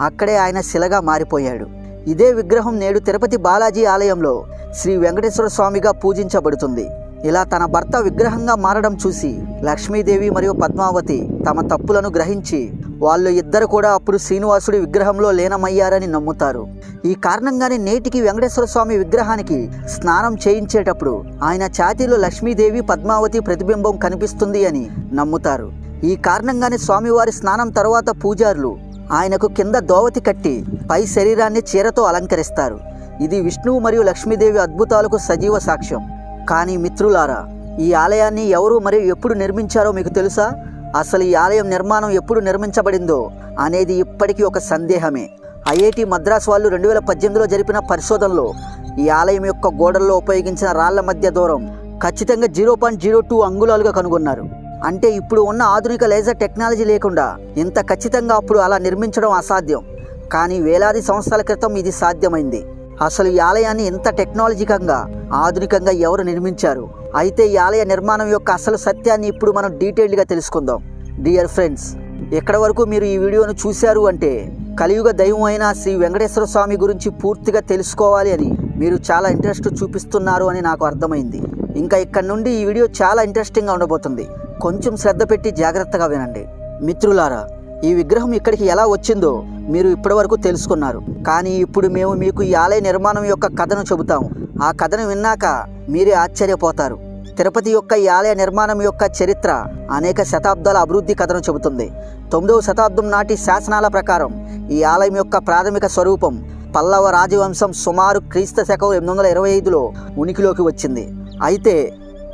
అక్కడే ఆయన శిలగా మారిపోయాడు. ఇదే విగ్రహం నేడు తిరుపతి బాలాజీ ఆలయంలో శ్రీ వెంకటేశ్వర స్వామిగా పూజించబడుతుంది. ఇలా తన భర్త విగ్రహంగా మారడం చూసి లక్ష్మీదేవి మరియు పద్మావతి తమ తప్పులను గ్రహించి వాళ్ళు ఇద్దరు కూడా అప్పుడు శ్రీనివాసుడి విగ్రహంలో లీనమయ్యారని నమ్ముతారు. ఈ కారణంగానే నేటికి వెంకటేశ్వర స్వామి విగ్రహానికి స్నానం చేయించేటప్పుడు ఆయన ఛాతీలో లక్ష్మీదేవి పద్మావతి ప్రతిబింబం కనిపిస్తుంది అని నమ్ముతారు. ఈ కారణంగానే స్వామివారి స్నానం తర్వాత పూజారులు ఆయనకు కింద దోవతి కట్టి పై శరీరాన్ని చీరతో అలంకరిస్తారు. ఇది విష్ణువు మరియు లక్ష్మీదేవి అద్భుతాలకు సజీవ సాక్ష్యం. కానీ మిత్రులారా, ఈ ఆలయాన్ని ఎవరు మరియు ఎప్పుడు నిర్మించారో మీకు తెలుసా? అసలు ఈ ఆలయం నిర్మాణం ఎప్పుడు నిర్మించబడిందో అనేది ఇప్పటికీ ఒక సందేహమే. ఐఐటి మద్రాస్ వాళ్ళు 2018లో జరిపిన పరిశోధనలో ఈ ఆలయం యొక్క గోడల్లో ఉపయోగించిన రాళ్ల మధ్య దూరం ఖచ్చితంగా 0.02 అంగుళాలుగా కనుగొన్నారు. అంటే ఇప్పుడు ఉన్న ఆధునిక లేజర్ టెక్నాలజీ లేకుండా ఇంత ఖచ్చితంగా అప్పుడు అలా నిర్మించడం అసాధ్యం. కానీ వేలాది సంవత్సరాల క్రితం ఇది సాధ్యమైంది. అసలు ఈ ఆలయాన్ని ఇంత టెక్నాలజికంగా ఆధునికంగా ఎవరు నిర్మించారు? అయితే ఈ ఆలయ నిర్మాణం యొక్క అసలు సత్యాన్ని ఇప్పుడు మనం డీటెయిల్డ్గా తెలుసుకుందాం. డియర్ ఫ్రెండ్స్, ఎక్కడి వరకు మీరు ఈ వీడియోను చూశారు అంటే కలియుగ దైవం అయిన శ్రీ వెంకటేశ్వర స్వామి గురించి పూర్తిగా తెలుసుకోవాలి అని మీరు చాలా ఇంట్రెస్ట్ చూపిస్తున్నారు అని నాకు అర్థమైంది. ఇంకా ఇక్కడ నుండి ఈ వీడియో చాలా ఇంట్రెస్టింగ్గా ఉండబోతుంది. కొంచెం శ్రద్ధ పెట్టి జాగ్రత్తగా వినండి. మిత్రులారా, ఈ విగ్రహం ఇక్కడికి ఎలా వచ్చిందో మీరు ఇప్పటివరకు తెలుసుకున్నారు. కానీ ఇప్పుడు మేము మీకు ఈ ఆలయ నిర్మాణం యొక్క కథను చెబుతాము. ఆ కథను విన్నాక మీరే ఆశ్చర్యపోతారు. తిరుపతి యొక్క ఈ ఆలయ నిర్మాణం యొక్క చరిత్ర అనేక శతాబ్దాల అభివృద్ధి కథను చెబుతుంది. 9వ శతాబ్దం నాటి శాసనాల ప్రకారం ఈ ఆలయం యొక్క ప్రాథమిక స్వరూపం పల్లవ రాజవంశం సుమారు క్రీస్తు శకం 825లో ఉనికిలోకి వచ్చింది. అయితే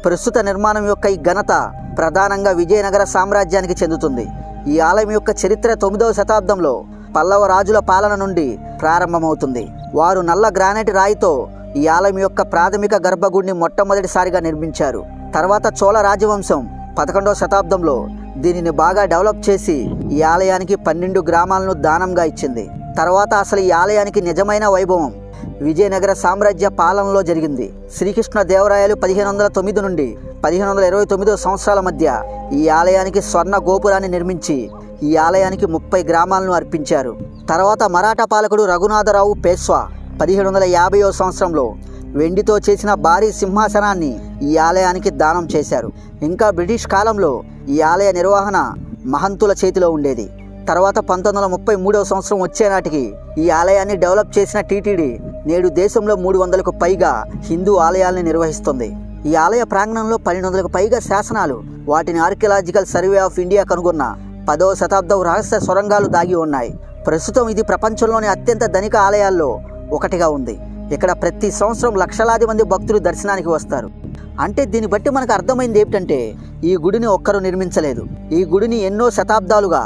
ప్రస్తుత నిర్మాణం యొక్క ఈ ఘనత ప్రధానంగా విజయనగర సామ్రాజ్యానికి చెందుతుంది. ఈ ఆలయం యొక్క చరిత్ర 9వ శతాబ్దంలో పల్లవ రాజుల పాలన నుండి ప్రారంభమవుతుంది. వారు నల్ల గ్రానైట్ రాయితో ఈ ఆలయం యొక్క ప్రాథమిక గర్భగుడిని మొట్టమొదటిసారిగా నిర్మించారు. తర్వాత చోళ రాజవంశం 11వ శతాబ్దంలో దీనిని బాగా డెవలప్ చేసి ఈ ఆలయానికి 12 గ్రామాలను దానంగా ఇచ్చింది. తర్వాత అసలు ఈ ఆలయానికి నిజమైన వైభవం విజయనగర సామ్రాజ్య పాలనలో జరిగింది. శ్రీకృష్ణ దేవరాయలు 1509 నుండి 1529 సంవత్సరాల మధ్య ఈ ఆలయానికి స్వర్ణ గోపురాన్ని నిర్మించి ఈ ఆలయానికి 30 గ్రామాలను అర్పించారు. తర్వాత మరాఠా పాలకుడు రఘునాథరావు పేష్వా 1750వ సంవత్సరంలో వెండితో చేసిన భారీ సింహాసనాన్ని ఈ ఆలయానికి దానం చేశారు. ఇంకా బ్రిటిష్ కాలంలో ఈ ఆలయ నిర్వహణ మహంతుల చేతిలో ఉండేది. తర్వాత 1933వ సంవత్సరం వచ్చే నాటికి ఈ ఆలయాన్ని డెవలప్ చేసిన టీటీడీ నేడు దేశంలో 300కు పైగా హిందూ ఆలయాల్ని నిర్వహిస్తుంది. ఈ ఆలయ ప్రాంగణంలో 1200కు పైగా శాసనాలు, వాటిని ఆర్కియలాజికల్ సర్వే ఆఫ్ ఇండియా కనుగొన్న 10వ శతాబ్దం రహస్య సొరంగాలు దాగి ఉన్నాయి. ప్రస్తుతం ఇది ప్రపంచంలోని అత్యంత ధనిక ఆలయాల్లో ఒకటిగా ఉంది. ఇక్కడ ప్రతి సంవత్సరం లక్షలాది మంది భక్తులు దర్శనానికి వస్తారు. అంటే దీన్ని బట్టి మనకు అర్థమైంది ఏమిటంటే ఈ గుడిని ఒక్కరు నిర్మించలేదు. ఈ గుడిని ఎన్నో శతాబ్దాలుగా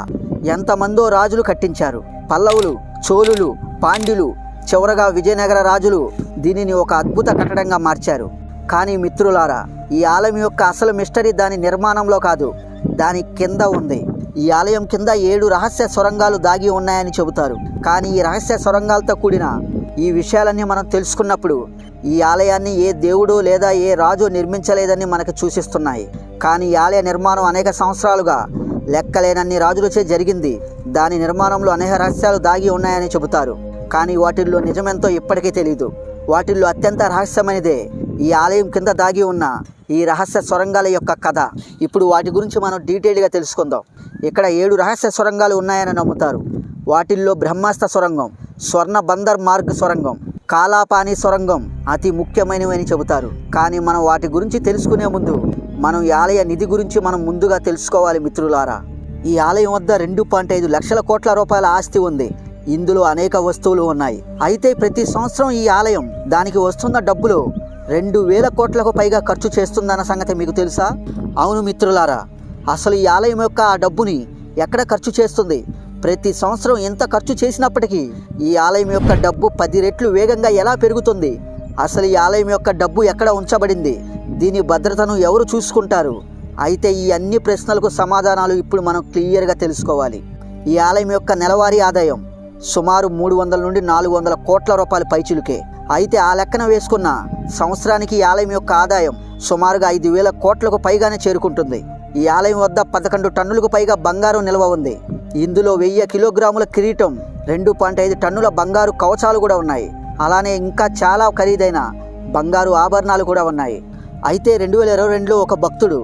ఎంతమందో రాజులు కట్టించారు. పల్లవులు, చోళులు, పాండ్యులు, చివరగా విజయనగర రాజులు దీనిని ఒక అద్భుత కట్టడంగా మార్చారు. కానీ మిత్రులారా, ఈ ఆలయం యొక్క అసలు మిస్టరీ దాని నిర్మాణంలో కాదు, దాని కింద ఉంది. ఈ ఆలయం కింద 7 రహస్య సొరంగాలు దాగి ఉన్నాయని చెబుతారు. కానీ ఈ రహస్య సొరంగాలతో కూడిన ఈ విషయాలన్నీ మనం తెలుసుకున్నప్పుడు ఈ ఆలయాన్ని ఏ దేవుడు లేదా ఏ రాజు నిర్మించలేదని మనకు సూచిస్తున్నాయి. కానీ ఈ ఆలయ నిర్మాణం అనేక సంవత్సరాలుగా లెక్కలేనన్ని రాజులచే జరిగింది. దాని నిర్మాణంలో అనేక రహస్యాలు దాగి ఉన్నాయని చెబుతారు. కానీ వాటిల్లో నిజమెంతో ఇప్పటికీ తెలియదు. వాటిల్లో అత్యంత రహస్యమైనదే ఈ ఆలయం కింద దాగి ఉన్న ఈ రహస్య సొరంగాల యొక్క కథ. ఇప్పుడు వాటి గురించి మనం డీటెయిల్గా తెలుసుకుందాం. ఇక్కడ 7 రహస్య సొరంగాలు ఉన్నాయని నమ్ముతారు. వాటిల్లో బ్రహ్మాస్త్ర సొరంగం, స్వర్ణ బందర్ మార్గ్ సొరంగం, కాలాపాని సొరంగం అతి ముఖ్యమైనవి అని చెబుతారు. కానీ మనం వాటి గురించి తెలుసుకునే ముందు మనం ఈ ఆలయ నిధి గురించి మనం ముందుగా తెలుసుకోవాలి మిత్రులారా. ఈ ఆలయం వద్ద 2.5 లక్షల కోట్ల రూపాయల ఆస్తి ఉంది. ఇందులో అనేక వస్తువులు ఉన్నాయి. అయితే ప్రతి సంవత్సరం ఈ ఆలయం దానికి వస్తున్న డబ్బులో 2,000 కోట్లకు పైగా ఖర్చు చేస్తుందన్న సంగతి మీకు తెలుసా? అవును మిత్రులారా, అసలు ఈ ఆలయం యొక్క ఆ డబ్బుని ఎక్కడ ఖర్చు చేస్తుంది? ప్రతి సంవత్సరం ఎంత ఖర్చు చేసినప్పటికీ ఈ ఆలయం యొక్క డబ్బు 10 రెట్లు వేగంగా ఎలా పెరుగుతుంది? అసలు ఈ ఆలయం యొక్క డబ్బు ఎక్కడ ఉంచబడింది? దీని భద్రతను ఎవరు చూసుకుంటారు? అయితే ఈ అన్ని ప్రశ్నలకు సమాధానాలు ఇప్పుడు మనం క్లియర్గా తెలుసుకోవాలి. ఈ ఆలయం యొక్క నెలవారీ ఆదాయం సుమారు 300 నుండి 400 కోట్ల రూపాయల పైచిలుకే. అయితే ఆ లెక్కన వేసుకున్న సంవత్సరానికి ఈ ఆలయం యొక్క ఆదాయం సుమారుగా 5,000 కోట్లకు పైగానే చేరుకుంటుంది. ఈ ఆలయం వద్ద 11 టన్నులకు పైగా బంగారం నిల్వ ఉంది. ఇందులో 1000 కిలోగ్రాముల కిరీటం, 2.5 టన్నుల బంగారు కవచాలు కూడా ఉన్నాయి. అలానే ఇంకా చాలా ఖరీదైన బంగారు ఆభరణాలు కూడా ఉన్నాయి. అయితే 2022లో ఒక భక్తుడు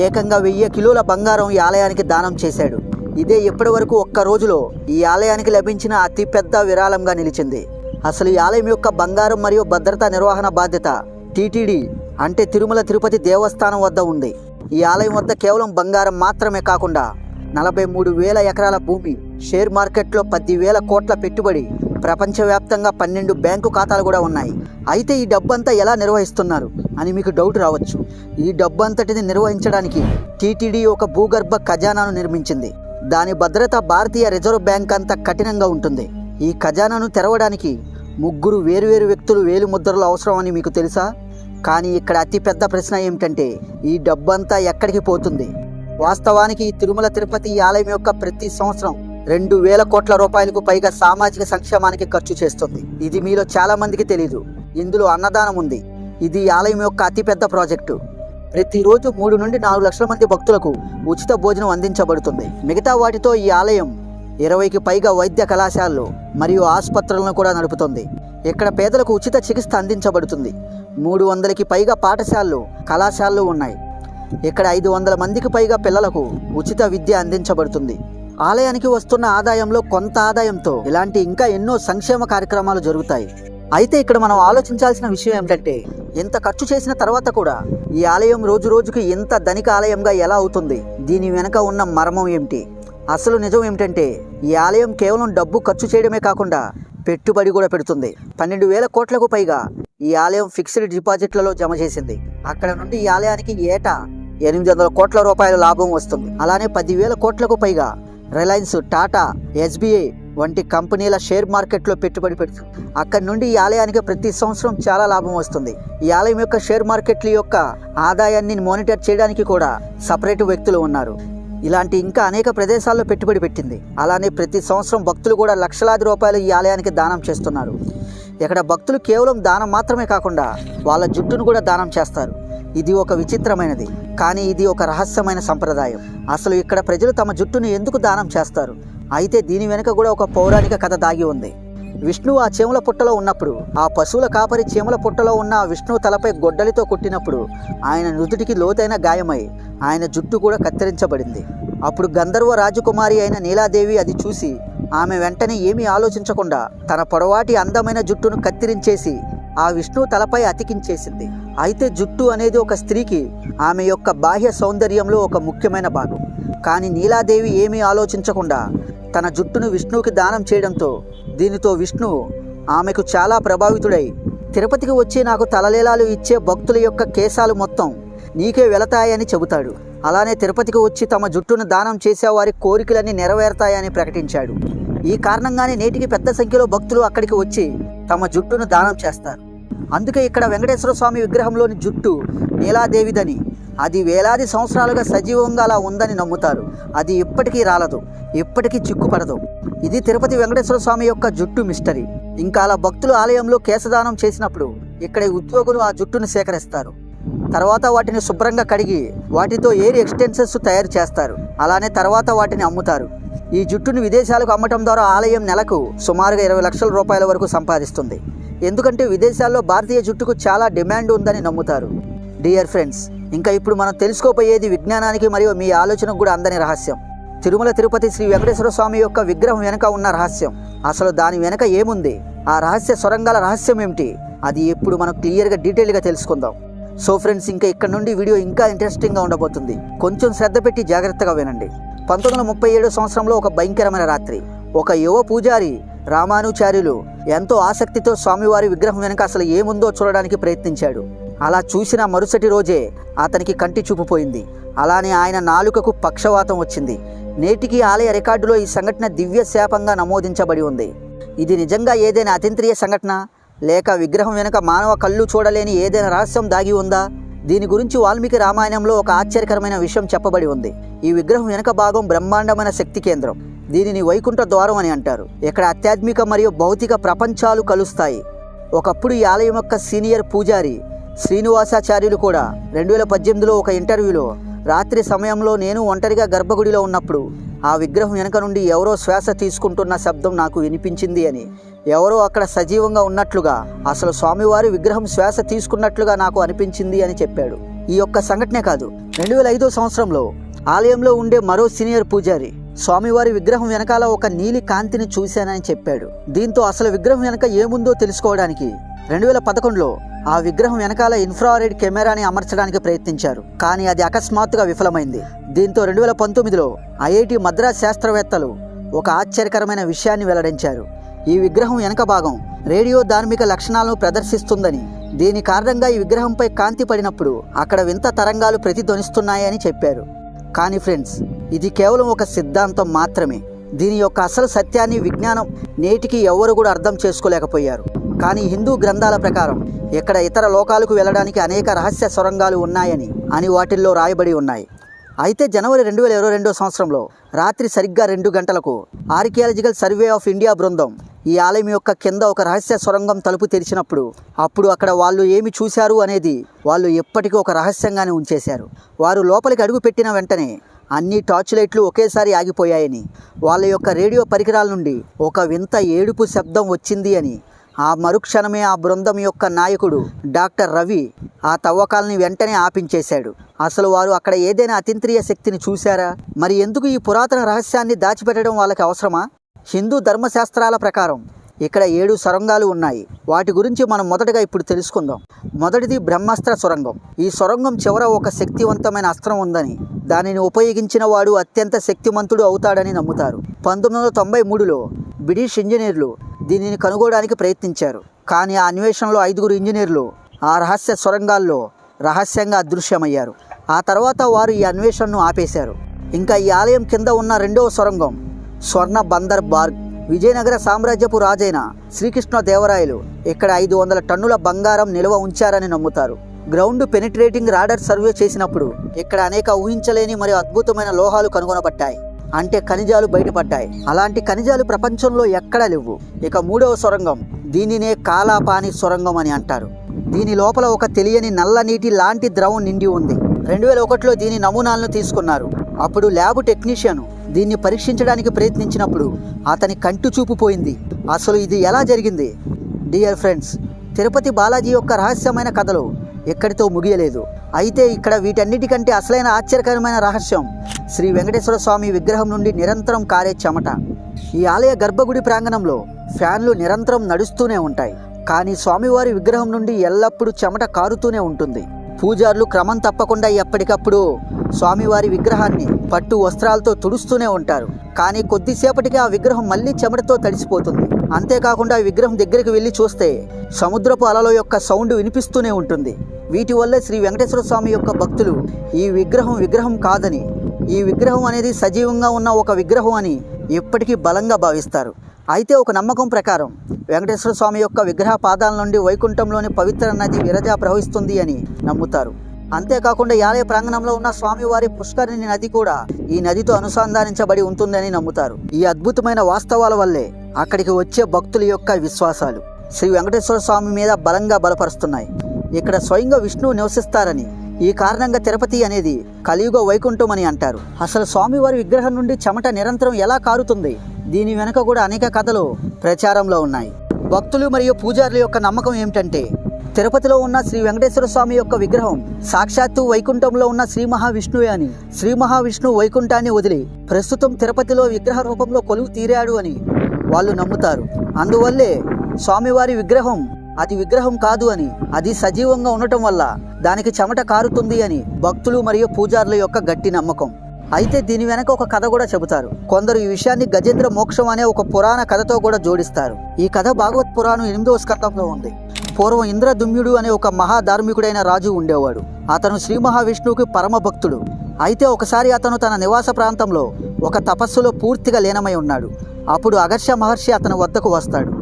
ఏకంగా 1000 కిలోల బంగారం ఈ ఆలయానికి దానం చేశాడు. ఇదే ఇప్పటి వరకు ఒక్క రోజులో ఈ ఆలయానికి లభించిన అతిపెద్ద విరాళంగా నిలిచింది. అసలు ఈ ఆలయం యొక్క బంగారం మరియు భద్రతా నిర్వహణ బాధ్యత టీటీడీ అంటే తిరుమల తిరుపతి దేవస్థానం వద్ద ఉంది. ఈ ఆలయం వద్ద కేవలం బంగారం మాత్రమే కాకుండా 43,000 ఎకరాల భూమి, షేర్ మార్కెట్లో 10,000 కోట్ల పెట్టుబడి, ప్రపంచవ్యాప్తంగా 12 బ్యాంకు ఖాతాలు కూడా ఉన్నాయి. అయితే ఈ డబ్బంతా ఎలా నిర్వహిస్తున్నారు అని మీకు డౌట్ రావచ్చు. ఈ డబ్బంతటిని నిర్వహించడానికి టీటీడీ ఒక భూగర్భ ఖజానాను నిర్మించింది. దాని భద్రత భారతీయ రిజర్వ్ బ్యాంక్ అంత కఠినంగా ఉంటుంది. ఈ ఖజానాను తెరవడానికి 3 వేరువేరు వ్యక్తులు వేలిముద్రలు అవసరం అని మీకు తెలుసా? కానీ ఇక్కడ అతిపెద్ద ప్రశ్న ఏమిటంటే ఈ డబ్బంతా ఎక్కడికి పోతుంది? వాస్తవానికి ఈ తిరుమల తిరుపతి ఈ ఆలయం యొక్క ప్రతి సంవత్సరం 2,000 కోట్ల రూపాయలకు పైగా సామాజిక సంక్షేమానికి ఖర్చు చేస్తుంది. ఇది మీలో చాలా మందికి తెలీదు. ఇందులో అన్నదానం ఉంది. ఇది ఈ ఆలయం యొక్క అతిపెద్ద ప్రాజెక్టు. ప్రతిరోజు 3 నుండి 4 లక్షల మంది భక్తులకు ఉచిత భోజనం అందించబడుతుంది. మిగతా వాటితో ఈ ఆలయం 20కి పైగా వైద్య కళాశాలలు మరియు ఆసుపత్రులను కూడా నడుపుతుంది. ఇక్కడ పేదలకు ఉచిత చికిత్స అందించబడుతుంది. 300కి పైగా పాఠశాలలు, కళాశాలలు ఉన్నాయి. ఇక్కడ 500 మందికి పైగా పిల్లలకు ఉచిత విద్య అందించబడుతుంది. ఆలయానికి వస్తున్న ఆదాయంలో కొంత ఆదాయంతో ఇలాంటి ఇంకా ఎన్నో సంక్షేమ కార్యక్రమాలు జరుగుతాయి. అయితే ఇక్కడ మనం ఆలోచించాల్సిన విషయం ఏమిటంటే ఇంత ఖర్చు చేసిన తర్వాత కూడా ఈ ఆలయం రోజు రోజుకి ఇంత ధనిక ఆలయంగా ఎలా అవుతుంది? దీని వెనక ఉన్న మర్మం ఏమిటి? అసలు నిజం ఏమిటంటే ఈ ఆలయం కేవలం డబ్బు ఖర్చు చేయడమే కాకుండా పెట్టుబడి కూడా పెడుతుంది. 12,000 కోట్లకు పైగా ఈ ఆలయం ఫిక్స్డ్ డిపాజిట్లలో జమ చేసింది. అక్కడ నుండి ఈ ఆలయానికి ఏటా 800 కోట్ల రూపాయల లాభం వస్తుంది. అలానే 10,000 కోట్లకు పైగా రిలయన్స్, టాటా, ఎస్బీఐ వంటి కంపెనీల షేర్ మార్కెట్లో పెట్టుబడి పెడుతుంది. అక్కడి నుండి ఈ ఆలయానికి ప్రతి సంవత్సరం చాలా లాభం వస్తుంది. ఈ ఆలయం యొక్క షేర్ మార్కెట్ల యొక్క ఆదాయాన్ని మానిటర్ చేయడానికి కూడా సపరేట్ వ్యక్తులు ఉన్నారు. ఇలాంటి ఇంకా అనేక ప్రదేశాల్లో పెట్టుబడి పెట్టింది. అలానే ప్రతి సంవత్సరం భక్తులు కూడా లక్షలాది రూపాయలు ఈ ఆలయానికి దానం చేస్తున్నారు. ఇక్కడ భక్తులు కేవలం దానం మాత్రమే కాకుండా వాళ్ళ జుట్టును కూడా దానం చేస్తారు. ఇది ఒక విచిత్రమైనది, కానీ ఇది ఒక రహస్యమైన సంప్రదాయం. అసలు ఇక్కడ ప్రజలు తమ జుట్టును ఎందుకు దానం చేస్తారు? అయితే దీని వెనుక కూడా ఒక పౌరాణిక కథ దాగి ఉంది. విష్ణువు ఆ చీమల పుట్టలో ఉన్నప్పుడు ఆ పశువుల కాపరి చీమల పుట్టలో ఉన్న ఆ విష్ణువు తలపై గొడ్డలితో కొట్టినప్పుడు ఆయన నుదుటికి లోతైన గాయమై ఆయన జుట్టు కూడా కత్తిరించబడింది. అప్పుడు గంధర్వ రాజకుమారి అయిన నీలాదేవి అది చూసి ఆమె వెంటనే ఏమీ ఆలోచించకుండా తన పొడవాటి అందమైన జుట్టును కత్తిరించేసి ఆ విష్ణువు తలపై అతికించేసింది. అయితే జుట్టు అనేది ఒక స్త్రీకి ఆమె యొక్క బాహ్య సౌందర్యంలో ఒక ముఖ్యమైన భాగం. కానీ నీలాదేవి ఏమీ ఆలోచించకుండా తన జుట్టును విష్ణువుకి దానం చేయడంతో దీనితో విష్ణువు ఆమెకు చాలా ప్రభావితుడై తిరుపతికి వచ్చి నాకు తలలేలాలు ఇచ్చే భక్తుల యొక్క కేశాలు మొత్తం నీకే వెళతాయని చెబుతాడు. అలానే తిరుపతికి వచ్చి తమ జుట్టును దానం చేసే వారి కోరికలన్నీ నెరవేరుతాయని ప్రకటించాడు. ఈ కారణంగానే నేటికి పెద్ద సంఖ్యలో భక్తులు అక్కడికి వచ్చి తమ జుట్టును దానం చేస్తారు. అందుకే ఇక్కడ వెంకటేశ్వర స్వామి విగ్రహంలోని జుట్టు నీలాదేవిదని, అది వేలాది సంవత్సరాలుగా సజీవంగా అలా ఉందని నమ్ముతారు. అది ఇప్పటికీ రాలదు, ఇప్పటికీ చిక్కుపడదు. ఇది తిరుపతి వెంకటేశ్వర స్వామి యొక్క జుట్టు మిస్టరీ. ఇంకా అలా భక్తులు ఆలయంలో కేశదానం చేసినప్పుడు ఇక్కడి ఉద్యోగులు ఆ జుట్టును సేకరిస్తారు. తర్వాత వాటిని శుభ్రంగా కడిగి వాటితో ఎయిర్ ఎక్స్టెన్షన్స్ తయారు చేస్తారు. అలానే తర్వాత వాటిని అమ్ముతారు. ఈ జుట్టును విదేశాలకు అమ్మటం ద్వారా ఆలయం నెలకు సుమారుగా 20 లక్షల రూపాయల వరకు సంపాదిస్తుంది. ఎందుకంటే విదేశాల్లో భారతీయ జుట్టుకు చాలా డిమాండ్ ఉందని నమ్ముతారు. డియర్ ఫ్రెండ్స్, ఇంకా ఇప్పుడు మనం తెలుసుకోబోయేది విజ్ఞానానికి మరియు మీ ఆలోచనకు కూడా అందని రహస్యం. తిరుమల తిరుపతి శ్రీ వెంకటేశ్వర స్వామి యొక్క విగ్రహం వెనుక ఉన్న రహస్యం. అసలు దాని వెనుక ఏముంది? ఆ రహస్య సొరంగాల రహస్యం ఏమిటి? అది ఇప్పుడు మనం క్లియర్గా డీటెయిల్గా తెలుసుకుందాం. సో ఫ్రెండ్స్, ఇంకా ఇక్కడ నుండి వీడియో ఇంకా ఇంట్రెస్టింగ్గా ఉండబోతుంది. కొంచెం శ్రద్ధ పెట్టి జాగ్రత్తగా వినండి. 1937 సంవత్సరంలో ఒక భయంకరమైన రాత్రి ఒక యువ పూజారి రామానుచార్యులు ఎంతో ఆసక్తితో స్వామివారి విగ్రహం వెనుక అసలు ఏముందో చూడడానికి ప్రయత్నించాడు. అలా చూసిన మరుసటి రోజే అతనికి కంటి చూపు పోయింది. అలానే ఆయన నాలుకకు పక్షవాతం వచ్చింది. నేటికి ఆలయ రికార్డులో ఈ సంఘటన దివ్య శాపంగా నమోదించబడి ఉంది. ఇది నిజంగా ఏదైనా అతీంద్రియ సంఘటన, లేక విగ్రహం వెనుక మానవ కళ్ళు చూడలేని ఏదైనా రహస్యం దాగి ఉందా? దీని గురించి వాల్మీకి రామాయణంలో ఒక ఆశ్చర్యకరమైన విషయం చెప్పబడి ఉంది. ఈ విగ్రహం వెనుక భాగం బ్రహ్మాండమైన శక్తి కేంద్రం. దీనిని వైకుంఠ ద్వారం అని అంటారు. ఇక్కడ ఆధ్యాత్మిక మరియు భౌతిక ప్రపంచాలు కలుస్తాయి. ఒకప్పుడు ఈ ఆలయం యొక్క సీనియర్ పూజారి శ్రీనివాసాచార్యులు కూడా 2018లో ఒక ఇంటర్వ్యూలో రాత్రి సమయంలో నేను ఒంటరిగా గర్భగుడిలో ఉన్నప్పుడు ఆ విగ్రహం వెనుక నుండి ఎవరో శ్వాస తీసుకుంటున్న శబ్దం నాకు వినిపించింది అని, ఎవరో అక్కడ సజీవంగా ఉన్నట్లుగా, అసలు స్వామివారి విగ్రహం శ్వాస తీసుకున్నట్లుగా నాకు అనిపించింది అని చెప్పాడు. ఈ యొక్క సంఘటనే కాదు, 2005వ సంవత్సరంలో ఆలయంలో ఉండే మరో సీనియర్ పూజారి స్వామివారి విగ్రహం వెనకాల ఒక నీలి కాంతిని చూశానని చెప్పాడు. దీంతో అసలు విగ్రహం వెనక ఏముందో తెలుసుకోవడానికి 2011లో ఆ విగ్రహం వెనకాల ఇన్ఫ్రారెడ్ కెమెరాని అమర్చడానికి ప్రయత్నించారు. కానీ అది అకస్మాత్తుగా విఫలమైంది. దీంతో 2019లో ఐఐటి మద్రాస్ శాస్త్రవేత్తలు ఒక ఆశ్చర్యకరమైన విషయాన్ని వెల్లడించారు. ఈ విగ్రహం వెనక భాగం రేడియో ధార్మిక లక్షణాలను ప్రదర్శిస్తుందని, దీని కారణంగా ఈ విగ్రహంపై కాంతి పడినప్పుడు అక్కడ వింత తరంగాలు ప్రతిధ్వనిస్తున్నాయని చెప్పారు. కానీ ఫ్రెండ్స్, ఇది కేవలం ఒక సిద్ధాంతం మాత్రమే. దీని యొక్క అసలు సత్యాన్ని విజ్ఞానం నేటికి ఎవరు కూడా అర్థం చేసుకోలేకపోయారు. కానీ హిందూ గ్రంథాల ప్రకారం ఇక్కడ ఇతర లోకాలకు వెళ్ళడానికి అనేక రహస్య సొరంగాలు ఉన్నాయని వాటిల్లో రాయబడి ఉన్నాయి. అయితే జనవరి 2022 సంవత్సరంలో రాత్రి సరిగ్గా 2 గంటలకు ఆర్కియాలజికల్ సర్వే ఆఫ్ ఇండియా బృందం ఈ ఆలయం యొక్క కింద ఒక రహస్య సొరంగం తలుపు తెరిచినప్పుడు అప్పుడు అక్కడ వాళ్ళు ఏమి చూశారు అనేది వాళ్ళు ఎప్పటికీ ఒక రహస్యంగానే ఉంచేశారు. వారు లోపలికి అడుగు పెట్టిన వెంటనే అన్ని టార్చ్ లైట్లు ఒకేసారి ఆగిపోయాయని, వాళ్ళ యొక్క రేడియో పరికరాల నుండి ఒక వింత ఏడుపు శబ్దం వచ్చింది అని, ఆ మరుక్షణమే ఆ బృందం యొక్క నాయకుడు డాక్టర్ రవి ఆ తవ్వకాలని వెంటనే ఆపించేశాడు. అసలు వారు అక్కడ ఏదైనా అతీంద్రియ శక్తిని చూశారా? మరి ఎందుకు ఈ పురాతన రహస్యాన్ని దాచిపెట్టడం వాళ్ళకి అవసరమా? హిందూ ధర్మశాస్త్రాల ప్రకారం ఇక్కడ 7 సొరంగాలు ఉన్నాయి. వాటి గురించి మనం మొదటగా ఇప్పుడు తెలుసుకుందాం. మొదటిది బ్రహ్మాస్త్ర సొరంగం. ఈ సొరంగం చివర ఒక శక్తివంతమైన అస్త్రం ఉందని, దానిని ఉపయోగించిన వాడు అత్యంత శక్తిమంతుడు అవుతాడని నమ్ముతారు. 1993లో బ్రిటిష్ ఇంజనీర్లు దీనిని కనుగొనడానికి ప్రయత్నించారు. కానీ ఆ అన్వేషణలో 5 ఇంజనీర్లు ఆ రహస్య సొరంగాల్లో రహస్యంగా అదృశ్యమయ్యారు. ఆ తర్వాత వారు ఈ అన్వేషణను ఆపేశారు. ఇంకా ఈ ఆలయం కింద ఉన్న 2వ సొరంగం స్వర్ణ బందర్ బార్గ్. విజయనగర సామ్రాజ్యపు రాజైన శ్రీకృష్ణదేవరాయలు ఇక్కడ 500 టన్నుల బంగారం నిల్వ ఉంచారని నమ్ముతారు. గ్రౌండ్ పెనిట్రేటింగ్ రాడర్ సర్వే చేసినప్పుడు ఇక్కడ అనేక ఊహించలేని మరియు అద్భుతమైన లోహాలు కనుగొనబడ్డాయి. అంటే ఖనిజాలు బయటపడ్డాయి. అలాంటి ఖనిజాలు ప్రపంచంలో ఎక్కడా లేవు. ఇక 3వ సొరంగం, దీనినే కాలాపాని సొరంగం అని అంటారు. దీని లోపల ఒక తెలియని నల్ల నీటి లాంటి ద్రవం నిండి ఉంది. 2001లో దీని నమూనాలను తీసుకున్నారు. అప్పుడు ల్యాబ్ టెక్నీషియన్ దీన్ని పరీక్షించడానికి ప్రయత్నించినప్పుడు అతని కంటి చూపు పోయింది. అసలు ఇది ఎలా జరిగింది? డియర్ ఫ్రెండ్స్, తిరుపతి బాలాజీ యొక్క రహస్యమైన కథలు ఎక్కడితో ముగియలేదు. అయితే ఇక్కడ వీటన్నిటికంటే అసలైన ఆశ్చర్యకరమైన రహస్యం శ్రీ వెంకటేశ్వర స్వామి విగ్రహం నుండి నిరంతరం కారే చెమట. ఈ ఆలయ గర్భగుడి ప్రాంగణంలో ఫ్యాన్లు నిరంతరం నడుస్తూనే ఉంటాయి. కానీ స్వామివారి విగ్రహం నుండి ఎల్లప్పుడూ చెమట కారుతూనే ఉంటుంది. పూజారులు క్రమం తప్పకుండా ఎప్పటికప్పుడు స్వామివారి విగ్రహాన్ని పట్టు వస్త్రాలతో తుడుస్తూనే ఉంటారు. కానీ కొద్దిసేపటికి ఆ విగ్రహం మళ్ళీ చెమటతో తడిసిపోతుంది. అంతేకాకుండా ఈ విగ్రహం దగ్గరికి వెళ్ళి చూస్తే సముద్రపు అలల యొక్క సౌండ్ వినిపిస్తూనే ఉంటుంది. వీటి వల్ల శ్రీ వెంకటేశ్వర స్వామి యొక్క భక్తులు ఈ విగ్రహం కాదని, ఈ విగ్రహం అనేది సజీవంగా ఉన్న ఒక విగ్రహం అని ఎప్పటికీ బలంగా భావిస్తారు. అయితే ఒక నమ్మకం ప్రకారం వెంకటేశ్వర స్వామి యొక్క విగ్రహ పాదాల నుండి వైకుంఠంలోని పవిత్ర నది విరజ ప్రవహిస్తుంది అని నమ్ముతారు. అంతేకాకుండా ఈ ఆలయ ప్రాంగణంలో ఉన్న స్వామివారి పుష్కరిణి నది కూడా ఈ నదితో అనుసంధానించబడి ఉంటుందని నమ్ముతారు. ఈ అద్భుతమైన వాస్తవాల వల్లే అక్కడికి వచ్చే భక్తుల యొక్క విశ్వాసాలు శ్రీ వెంకటేశ్వర స్వామి మీద బలంగా బలపరుస్తున్నాయి. ఇక్కడ స్వయంగా విష్ణువు నివసిస్తారని, ఈ కారణంగా తిరుపతి అనేది కలియుగ వైకుంఠం అని అంటారు. అసలు స్వామివారి విగ్రహం నుండి చెమట నిరంతరం ఎలా కారుతుంది? దీని వెనుక కూడా అనేక కథలు ప్రచారంలో ఉన్నాయి. భక్తులు మరియు పూజారుల యొక్క నమ్మకం ఏమిటంటే, తిరుపతిలో ఉన్న శ్రీ వెంకటేశ్వర స్వామి యొక్క విగ్రహం సాక్షాత్తు వైకుంఠంలో ఉన్న శ్రీ మహావిష్ణువే అని, శ్రీ మహావిష్ణువు వైకుంఠాన్ని వదిలి ప్రస్తుతం తిరుపతిలో విగ్రహ రూపంలో కొలువు తీరాడు అని వాళ్ళు నమ్ముతారు. అందువల్లే స్వామివారి విగ్రహం అది విగ్రహం కాదు అని, అది సజీవంగా ఉండటం వల్ల దానికి చెమట కారుతుంది అని భక్తులు మరియు పూజారుల యొక్క గట్టి నమ్మకం. అయితే దీని వెనక ఒక కథ కూడా చెబుతారు. కొందరు ఈ విషయాన్ని గజేంద్ర మోక్షం అనే ఒక పురాణ కథతో కూడా జోడిస్తారు. ఈ కథ భాగవత్ పురాణం 8వ స్కందంలో ఉంది. పూర్వం ఇంద్రదుమ్యుడు అనే ఒక మహాధార్మికుడైన రాజు ఉండేవాడు. అతను శ్రీ మహావిష్ణువుకి పరమ భక్తుడు. అయితే ఒకసారి అతను తన నివాస ప్రాంతంలో ఒక తపస్సులో పూర్తిగా లీనమై ఉన్నాడు. అప్పుడు అగర్ష మహర్షి అతని వద్దకు వస్తాడు.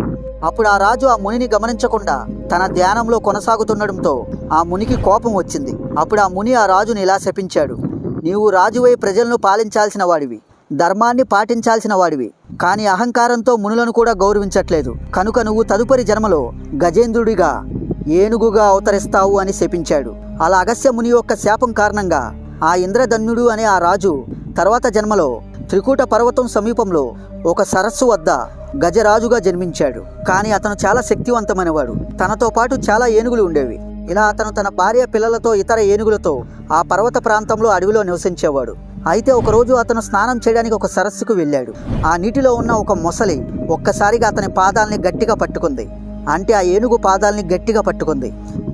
అప్పుడు ఆ రాజు ఆ మునిని గమనించకుండా తన ధ్యానంలో కొనసాగుతుండడంతో ఆ మునికి కోపం వచ్చింది. అప్పుడు ఆ ముని ఆ రాజుని ఇలా శపించాడు: నీవు రాజువై ప్రజలను పాలించాల్సిన వాడివి, ధర్మాన్ని పాటించాల్సిన వాడివి, కానీ అహంకారంతో మునులను కూడా గౌరవించట్లేదు. కనుక నువ్వు తదుపరి జన్మలో గజేంద్రుడిగా ఏనుగుగా అవతరిస్తావు అని శపించాడు. అలా అగస్త్య ముని యొక్క శాపం కారణంగా ఆ ఇంద్రధన్యుడు అనే ఆ రాజు తర్వాత జన్మలో త్రికూట పర్వతం సమీపంలో ఒక సరస్సు వద్ద గజరాజుగా జన్మించాడు. కానీ అతను చాలా శక్తివంతమైనవాడు. తనతో పాటు చాలా ఏనుగులు ఉండేవి. ఇలా అతను తన భార్య, పిల్లలతో, ఇతర ఏనుగులతో ఆ పర్వత ప్రాంతంలో అడవిలో నివసించేవాడు. అయితే ఒకరోజు అతను స్నానం చేయడానికి ఒక సరస్సుకు వెళ్ళాడు. ఆ నీటిలో ఉన్న ఒక మొసలి ఒక్కసారిగా అతని పాదాలని గట్టిగా పట్టుకుంది. అంటే ఆ ఏనుగు పాదాలని గట్టిగా పట్టుకుంది.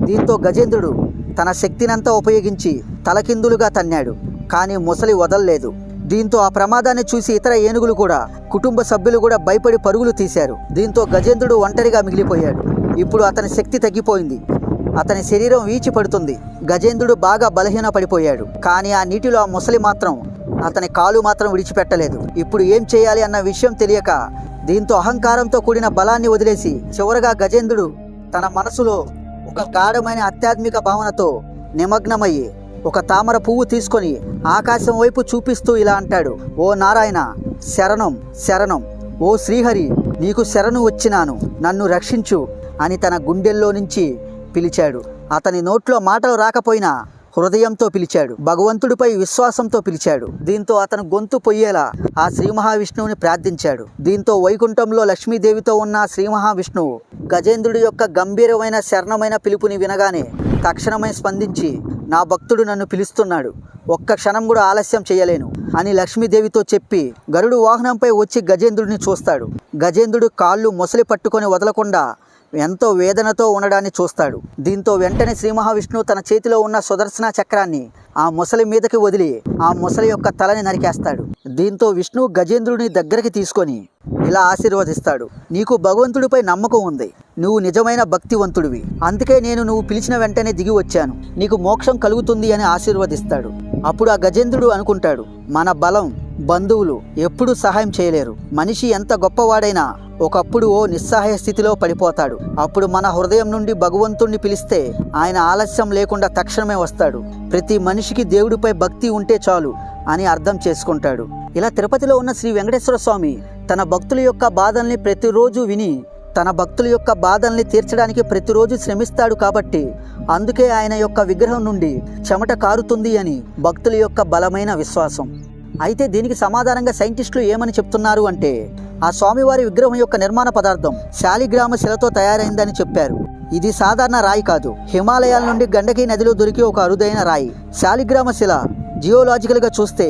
దీంతో గజేంద్రుడు తన శక్తినంతా ఉపయోగించి తలకిందులుగా తన్నాడు. కానీ మొసలి వదల్లేదు. దీంతో ఆ ప్రమాదాన్ని చూసి ఇతర ఏనుగులు కూడా, కుటుంబ సభ్యులు కూడా భయపడి పరుగులు తీశారు. దీంతో గజేంద్రుడు ఒంటరిగా మిగిలిపోయాడు. ఇప్పుడు అతని శక్తి తగ్గిపోయింది. అతని శరీరం వీచి పడుతుంది. గజేంద్రుడు బాగా బలహీన పడిపోయాడు. కానీ ఆ నీటిలో ఆ మొసలి మాత్రం అతని కాలు మాత్రం విడిచిపెట్టలేదు. ఇప్పుడు ఏం చేయాలి అన్న విషయం తెలియక దీంతో అహంకారంతో కూడిన బలాన్ని వదిలేసి చివరగా గజేంద్రుడు తన మనసులో ఒక గాఢమైన ఆధ్యాత్మిక భావనతో నిమగ్నమయ్యి ఒక తామర పువ్వు తీసుకొని ఆకాశం వైపు చూపిస్తూ ఇలా అంటాడు: ఓ నారాయణ, శరణం శరణం. ఓ శ్రీహరి, నీకు శరణు వచ్చినాను, నన్ను రక్షించు అని తన గుండెల్లో నుంచి పిలిచాడు. అతని నోట్లో మాటలు రాకపోయినా హృదయంతో పిలిచాడు. భగవంతుడిపై విశ్వాసంతో పిలిచాడు. దీంతో అతను గొంతు పొయ్యేలా ఆ శ్రీ మహావిష్ణువుని ప్రార్థించాడు. దీంతో వైకుంఠంలో లక్ష్మీదేవితో ఉన్న శ్రీ మహావిష్ణువు గజేంద్రుడి యొక్క గంభీరమైన శరణమైన పిలుపుని వినగానే తక్షణమే స్పందించి, నా భక్తుడు నన్ను పిలుస్తున్నాడు, ఒక్క క్షణం కూడా ఆలస్యం చేయలేను అని లక్ష్మీదేవితో చెప్పి గరుడు వాహనంపై వచ్చి గజేంద్రుడిని చూస్తాడు. గజేంద్రుడు కాళ్ళు మొసలి పట్టుకొని వదలకుండా ఎంతో వేదనతో ఉండడాన్ని చూస్తాడు. దీంతో వెంటనే శ్రీ మహావిష్ణువు తన చేతిలో ఉన్న సుదర్శన చక్రాన్ని ఆ మొసలి మీదకి వదిలి ఆ మొసలి యొక్క తలని నరికేస్తాడు. దీంతో విష్ణువు గజేంద్రుడిని దగ్గరికి తీసుకొని ఇలా ఆశీర్వదిస్తాడు: నీకు భగవంతుడిపై నమ్మకం ఉంది, నువ్వు నిజమైన భక్తివంతుడివి, అందుకే నేను నువ్వు పిలిచిన వెంటనే దిగి వచ్చాను, నీకు మోక్షం కలుగుతుంది అని ఆశీర్వదిస్తాడు. అప్పుడు ఆ గజేంద్రుడు అనుకుంటాడు, మన బలం, బంధువులు ఎప్పుడూ సహాయం చేయలేరు. మనిషి ఎంత గొప్పవాడైనా ఒకప్పుడు ఓ నిస్సహాయ స్థితిలో పడిపోతాడు. అప్పుడు మన హృదయం నుండి భగవంతుణ్ణి పిలిస్తే ఆయన ఆలస్యం లేకుండా తక్షణమే వస్తాడు. ప్రతి మనిషికి దేవుడిపై భక్తి ఉంటే చాలు అని అర్థం చేసుకుంటాడు. ఇలా తిరుపతిలో ఉన్న శ్రీ వెంకటేశ్వర స్వామి తన భక్తుల యొక్క బాధల్ని ప్రతిరోజు విని తన భక్తుల యొక్క బాధల్ని తీర్చడానికి ప్రతిరోజు శ్రమిస్తాడు. కాబట్టి అందుకే ఆయన యొక్క విగ్రహం నుండి చెమట కారుతుంది అని భక్తుల యొక్క బలమైన విశ్వాసం. అయితే దీనికి సమాధానంగా సైంటిస్టులు ఏమని చెప్తున్నారు అంటే, ఆ స్వామివారి విగ్రహం యొక్క నిర్మాణ పదార్థం శాలిగ్రామ శిలతో తయారైందని చెప్పారు. ఇది సాధారణ రాయి కాదు, హిమాలయాల నుండి గండకీ నదిలో దొరికే ఒక అరుదైన రాయి. శాలిగ్రామ శిల జియోలాజికల్గా చూస్తే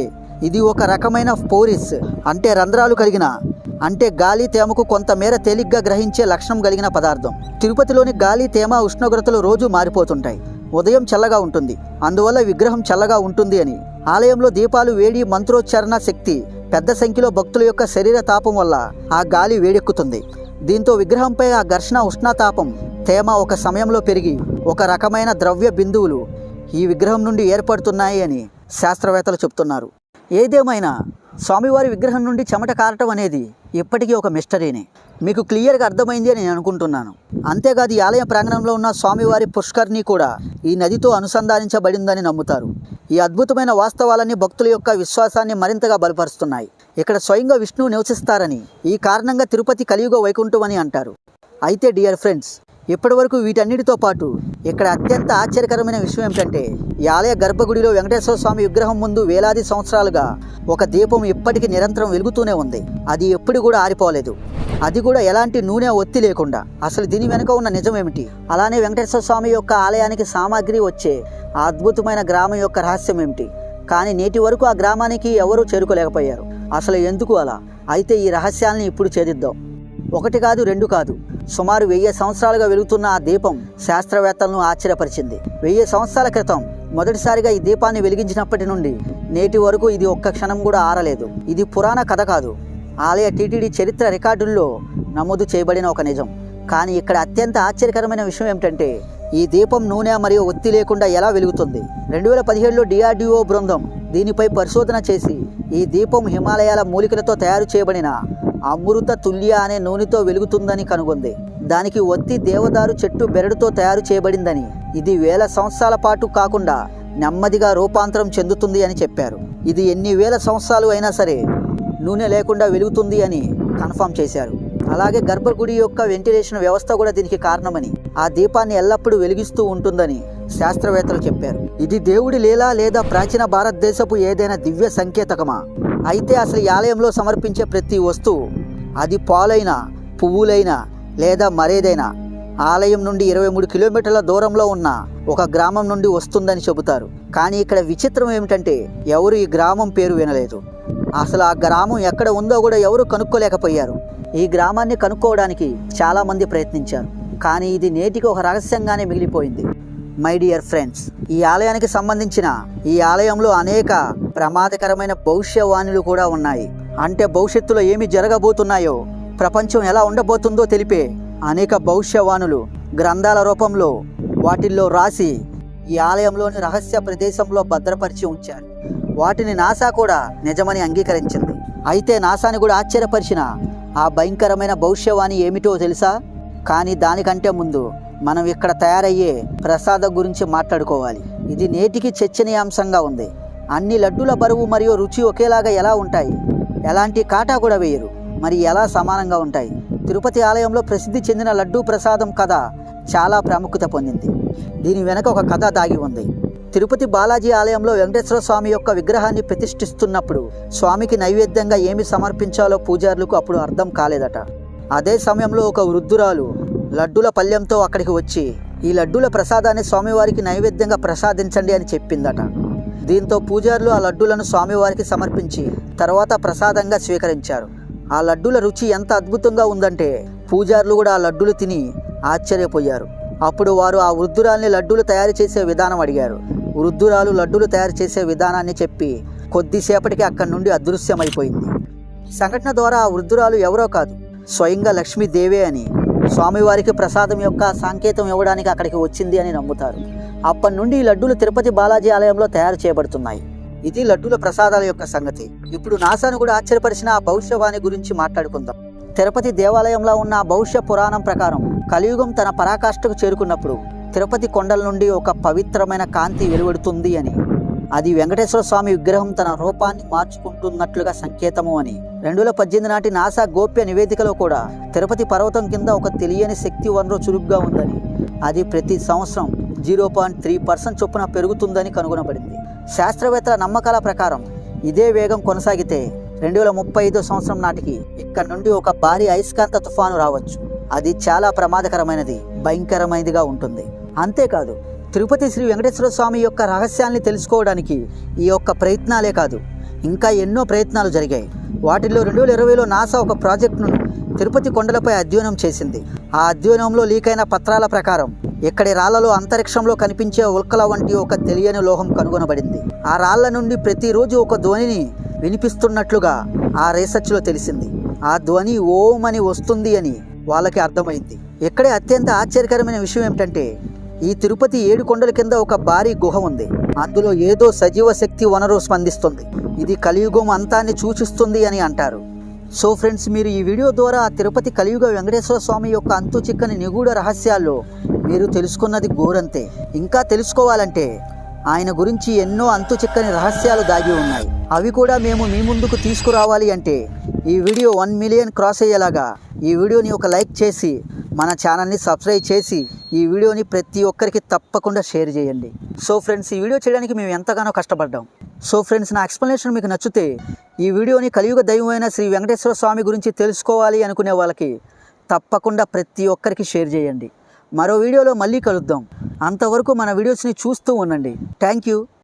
ఇది ఒక రకమైన పోరిస్, అంటే రంధ్రాలు కలిగిన, అంటే గాలి తేమకు కొంతమేర తేలిగ్గా గ్రహించే లక్షణం కలిగిన పదార్థం. తిరుపతిలోని గాలి తేమ ఉష్ణోగ్రతలు రోజు మారిపోతుంటాయి. ఉదయం చల్లగా ఉంటుంది, అందువల్ల విగ్రహం చల్లగా ఉంటుంది అని. ఆలయంలో దీపాలు, వేడి, మంత్రోచ్చారణ శక్తి, పెద్ద సంఖ్యలో భక్తుల యొక్క శరీర తాపం వల్ల ఆ గాలి వేడెక్కుతుంది. దీంతో విగ్రహంపై ఆ ఘర్షణ, ఉష్ణతాపం, తేమ ఒక సమయంలో పెరిగి ఒక రకమైన ద్రవ్య బిందువులు ఈ విగ్రహం నుండి ఏర్పడుతున్నాయి అని శాస్త్రవేత్తలు చెప్తున్నారు. ఏదేమైనా స్వామివారి విగ్రహం నుండి చెమట కారటం అనేది ఇప్పటికీ ఒక మిస్టరీనే. మీకు క్లియర్గా అర్థమైంది అని నేను అనుకుంటున్నాను. అంతేకాదు ఈ ఆలయ ప్రాంగణంలో ఉన్న స్వామివారి పుష్కరిణి కూడా ఈ నదితో అనుసంధానించబడిందని నమ్ముతారు. ఈ అద్భుతమైన వాస్తవాలన్నీ భక్తుల యొక్క విశ్వాసాన్ని మరింతగా బలపరుస్తున్నాయి. ఇక్కడ స్వయంగా విష్ణువు నివసిస్తారని, ఈ కారణంగా తిరుపతి కలియుగ వైకుంఠం అని అంటారు. అయితే డియర్ ఫ్రెండ్స్, ఇప్పటివరకు వీటన్నిటితో పాటు ఇక్కడ అత్యంత ఆశ్చర్యకరమైన విషయం ఏమిటంటే, ఈ ఆలయ గర్భగుడిలో వెంకటేశ్వర స్వామి విగ్రహం ముందు వేలాది సంవత్సరాలుగా ఒక దీపం ఇప్పటికీ నిరంతరం వెలుగుతూనే ఉంది. అది ఎప్పుడు కూడా ఆరిపోలేదు. అది కూడా ఎలాంటి నూనె ఒత్తి లేకుండా. అసలు దీని వెనుక ఉన్న నిజం ఏమిటి? అలానే వెంకటేశ్వర స్వామి యొక్క ఆలయానికి సామాగ్రి వచ్చే ఆ అద్భుతమైన గ్రామం యొక్క రహస్యం ఏమిటి? కానీ నేటి వరకు ఆ గ్రామానికి ఎవరూ చేరుకోలేకపోయారు. అసలు ఎందుకు అలా? అయితే ఈ రహస్యాల్ని ఇప్పుడు ఛేదిద్దాం. ఒకటి కాదు, రెండు కాదు, సుమారు 1000 సంవత్సరాలుగా వెలుగుతున్న ఆ దీపం శాస్త్రవేత్తలను ఆశ్చర్యపరిచింది. 1000 సంవత్సరాల క్రితం మొదటిసారిగా ఈ దీపాన్ని వెలిగించినప్పటి నుండి నేటి వరకు ఇది ఒక్క క్షణం కూడా ఆరలేదు. ఇది పురాణ కథ కాదు, ఆలయ టీటీడీ చరిత్ర రికార్డుల్లో నమోదు చేయబడిన ఒక నిజం. కానీ ఇక్కడ అత్యంత ఆశ్చర్యకరమైన విషయం ఏమిటంటే ఈ దీపం నూనె మరియు ఒత్తి లేకుండా ఎలా వెలుగుతుంది. 2017లో DRDO బృందం దీనిపై పరిశోధన చేసి ఈ దీపం హిమాలయాల మూలికలతో తయారు చేయబడిన అమృత తుల్య అనే నూనెతో వెలుగుతుందని కనుగొంది. దానికి ఒత్తి దేవదారు చెట్టు బెరడుతో తయారు చేయబడిందని, ఇది వేల సంవత్సరాల పాటు కాకుండా నెమ్మదిగా రూపాంతరం చెందుతుంది అని చెప్పారు. ఇది ఎన్ని వేల సంవత్సరాలు అయినా సరే నూనె లేకుండా వెలుగుతుంది అని కన్ఫర్మ్ చేశారు. అలాగే గర్భగుడి యొక్క వెంటిలేషన్ వ్యవస్థ కూడా దీనికి కారణమని, ఆ దీపాన్ని ఎల్లప్పుడూ వెలిగిస్తూ ఉంటుందని శాస్త్రవేత్తలు చెప్పారు. ఇది దేవుడి లీల లేదా ప్రాచీన భారతదేశపు ఏదైనా దివ్య సంకేతకమా? అయితే అసలు ఈ ఆలయంలో సమర్పించే ప్రతి వస్తువు, అది పాలైనా పువ్వులైనా లేదా మరేదైనా, ఆలయం నుండి 23 కిలోమీటర్ల దూరంలో ఉన్న ఒక గ్రామం నుండి వస్తుందని చెబుతారు. కానీ ఇక్కడ విచిత్రం ఏమిటంటే ఎవరు ఈ గ్రామం పేరు వినలేదు. అసలు ఆ గ్రామం ఎక్కడ ఉందో కూడా ఎవరు కనుక్కోలేకపోయారు. ఈ గ్రామాన్ని కనుక్కోవడానికి చాలామంది ప్రయత్నించారు, కానీ ఇది నేటికి ఒక రహస్యంగానే మిగిలిపోయింది. మై డియర్ ఫ్రెండ్స్, ఈ ఆలయానికి సంబంధించిన ఈ ఆలయంలో అనేక ప్రమాదకరమైన భవిష్యవాణులు కూడా ఉన్నాయి. అంటే భవిష్యత్తులో ఏమి జరగబోతున్నాయో, ప్రపంచం ఎలా ఉండబోతుందో తెలిపే అనేక భవిష్యవాణులు గ్రంథాల రూపంలో వాటిల్లో రాసి ఈ ఆలయంలోని రహస్య ప్రదేశంలో భద్రపరిచి ఉంచారు. వాటిని నాసా కూడా నిజమని అంగీకరించింది. అయితే నాసాని కూడా ఆశ్చర్యపరిచిన ఆ భయంకరమైన భవిష్యవాణి ఏమిటో తెలుసా? కానీ దానికంటే ముందు మనం ఇక్కడ తయారయ్యే ప్రసాదం గురించి మాట్లాడుకోవాలి. ఇది నేటికి చర్చనీయాంశంగా ఉంది. అన్ని లడ్డూల బరువు మరియు రుచి ఒకేలాగా ఎలా ఉంటాయి? ఎలాంటి కాటా కూడా వేయరు, మరి ఎలా సమానంగా ఉంటాయి? తిరుపతి ఆలయంలో ప్రసిద్ధి చెందిన లడ్డూ ప్రసాదం కథ చాలా ప్రాముఖ్యత పొందింది. దీని వెనక ఒక కథ దాగి ఉంది. తిరుపతి బాలాజీ ఆలయంలో వెంకటేశ్వర స్వామి యొక్క విగ్రహాన్ని ప్రతిష్ఠిస్తున్నప్పుడు స్వామికి నైవేద్యంగా ఏమి సమర్పించాలో పూజారులకు అప్పుడు అర్థం కాలేదట. అదే సమయంలో ఒక వృద్ధురాలు లడ్డూల పళ్ళెంతో అక్కడికి వచ్చి ఈ లడ్డూల ప్రసాదాన్ని స్వామివారికి నైవేద్యంగా ప్రసాదించండి అని చెప్పిందట. దీంతో పూజారులు ఆ లడ్డూలను స్వామివారికి సమర్పించి తర్వాత ప్రసాదంగా స్వీకరించారు. ఆ లడ్డూల రుచి ఎంత అద్భుతంగా ఉందంటే పూజారులు కూడా ఆ లడ్డూలు తిని ఆశ్చర్యపోయారు. అప్పుడు వారు ఆ వృద్ధురాల్ని లడ్డూలు తయారు చేసే విధానం అడిగారు. వృద్ధురాలు లడ్డూలు తయారు చేసే విధానాన్ని చెప్పి కొద్దిసేపటికి అక్కడి నుండి అదృశ్యమైపోయింది. సంఘటన ద్వారా ఆ వృద్ధురాలు ఎవరో కాదు, స్వయంగా లక్ష్మీదేవే అని, స్వామివారికి ప్రసాదం యొక్క సంకేతం ఇవ్వడానికి అక్కడికి వచ్చింది అని నమ్ముతారు. అప్పటి నుండి ఈ లడ్డూలు తిరుపతి బాలాజీ ఆలయంలో తయారు చేయబడుతున్నాయి. ఇది లడ్డూల ప్రసాదాల యొక్క సంగతి. ఇప్పుడు నాసాను కూడా ఆశ్చర్యపరిచిన ఆ భవిష్యవాణి గురించి మాట్లాడుకుందాం. తిరుపతి దేవాలయంలో ఉన్న భవిష్య పురాణం ప్రకారం కలియుగం తన పరాకాష్ఠకు చేరుకున్నప్పుడు తిరుపతి కొండల నుండి ఒక పవిత్రమైన కాంతి వెలువడుతుంది అని, అది వెంకటేశ్వర స్వామి విగ్రహం తన రూపాన్ని మార్చుకుంటున్నట్లుగా సంకేతము అని. 2018 నాటి నాసా గోప్య నివేదికలో కూడా తిరుపతి పర్వతం కింద ఒక తెలియని శక్తి వనరు చురుగ్గా ఉందని, అది ప్రతి సంవత్సరం 0.3% చొప్పున పెరుగుతుందని కనుగొనబడింది. శాస్త్రవేత్తల నమ్మకాల ప్రకారం ఇదే వేగం కొనసాగితే 2035 సంవత్సరం నాటికి ఇక్కడ నుండి ఒక భారీ అయస్కాంత తుఫాను రావచ్చు. అది చాలా ప్రమాదకరమైనది, భయంకరమైనదిగా ఉంటుంది. అంతేకాదు, తిరుపతి శ్రీ వెంకటేశ్వర స్వామి యొక్క రహస్యాల్ని తెలుసుకోవడానికి ఈ యొక్క ప్రయత్నాలే కాదు, ఇంకా ఎన్నో ప్రయత్నాలు జరిగాయి. వాటిల్లో 2020లో నాసా ఒక ప్రాజెక్టును తిరుపతి కొండలపై అధ్యయనం చేసింది. ఆ అధ్యయనంలో లీకైన పత్రాల ప్రకారం ఇక్కడి రాళ్లలో అంతరిక్షంలో కనిపించే ఉల్కల వంటి ఒక తెలియని లోహం కనుగొనబడింది. ఆ రాళ్ల నుండి ప్రతిరోజు ఒక ధ్వనిని వినిపిస్తున్నట్లుగా ఆ రీసెర్చ్లో తెలిసింది. ఆ ధ్వని ఓం అని వస్తుంది అని వాళ్ళకి అర్థమైంది. ఇక్కడే అత్యంత ఆశ్చర్యకరమైన విషయం ఏమిటంటే ఈ తిరుపతి 7 కొండల కింద ఒక భారీ గుహ ఉంది. అందులో ఏదో సజీవ శక్తి వనరు స్పందిస్తుంది. ఇది కలియుగం అంతాన్ని సూచిస్తుంది అని అంటారు. సో ఫ్రెండ్స్, మీరు ఈ వీడియో ద్వారా తిరుపతి కలియుగ వెంకటేశ్వర స్వామి యొక్క అంతు చిక్కని నిగూఢ రహస్యాల్లో మీరు తెలుసుకున్నది గోరంతే. ఇంకా తెలుసుకోవాలంటే ఆయన గురించి ఎన్నో అంతు చిక్కని రహస్యాలు దాగి ఉన్నాయి. అవి కూడా మేము మీ ముందుకు తీసుకురావాలి అంటే ఈ వీడియో 1 మిలియన్ క్రాస్ అయ్యేలాగా ఈ వీడియోని ఒక లైక్ చేసి మన ఛానల్ని సబ్స్క్రైబ్ చేసి ఈ వీడియోని ప్రతి ఒక్కరికి తప్పకుండా షేర్ చేయండి. సో ఫ్రెండ్స్, ఈ వీడియో చేయడానికి మేము ఎంతగానో కష్టపడ్డాం. సో ఫ్రెండ్స్, నా ఎక్స్ప్లెనేషన్ మీకు నచ్చితే ఈ వీడియోని కలియుగ దైవమైన శ్రీ వెంకటేశ్వర స్వామి గురించి తెలుసుకోవాలి అనుకునే వాళ్ళకి తప్పకుండా ప్రతి ఒక్కరికి షేర్ చేయండి. మరో వీడియోలో మళ్ళీ కలుద్దాం. అంతవరకు మన వీడియోస్ని చూస్తూ ఉండండి. Thank you.